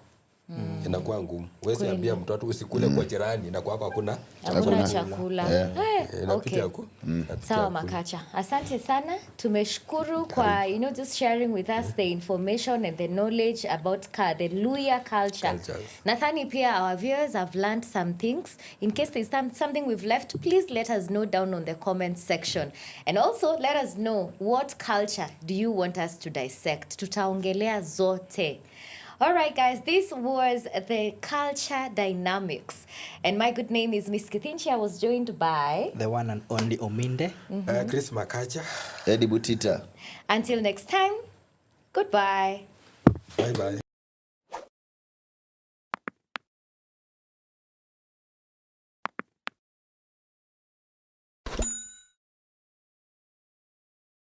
inakuwa ngumu. Huwezi ambia mtoto usikule kwa jirani, inakuwa hakuna chakula. Okay. Sawa Makacha, asante sana, tumeshukuru kwa just sharing with us the information and the knowledge about the Luhya culture. Nadhani pia our viewers have learned some things. In case there's something we've left, please let us know down on the comment section, and also let us know what culture do you want us to dissect. Tutaongelea zote. All right, guys, this was the Culture Dynamics. And my good name is Miss Kithinchi. I was joined by... the one and only Ominde. Chris Makacha. Eddie Butita. Until next time, goodbye. Bye-bye.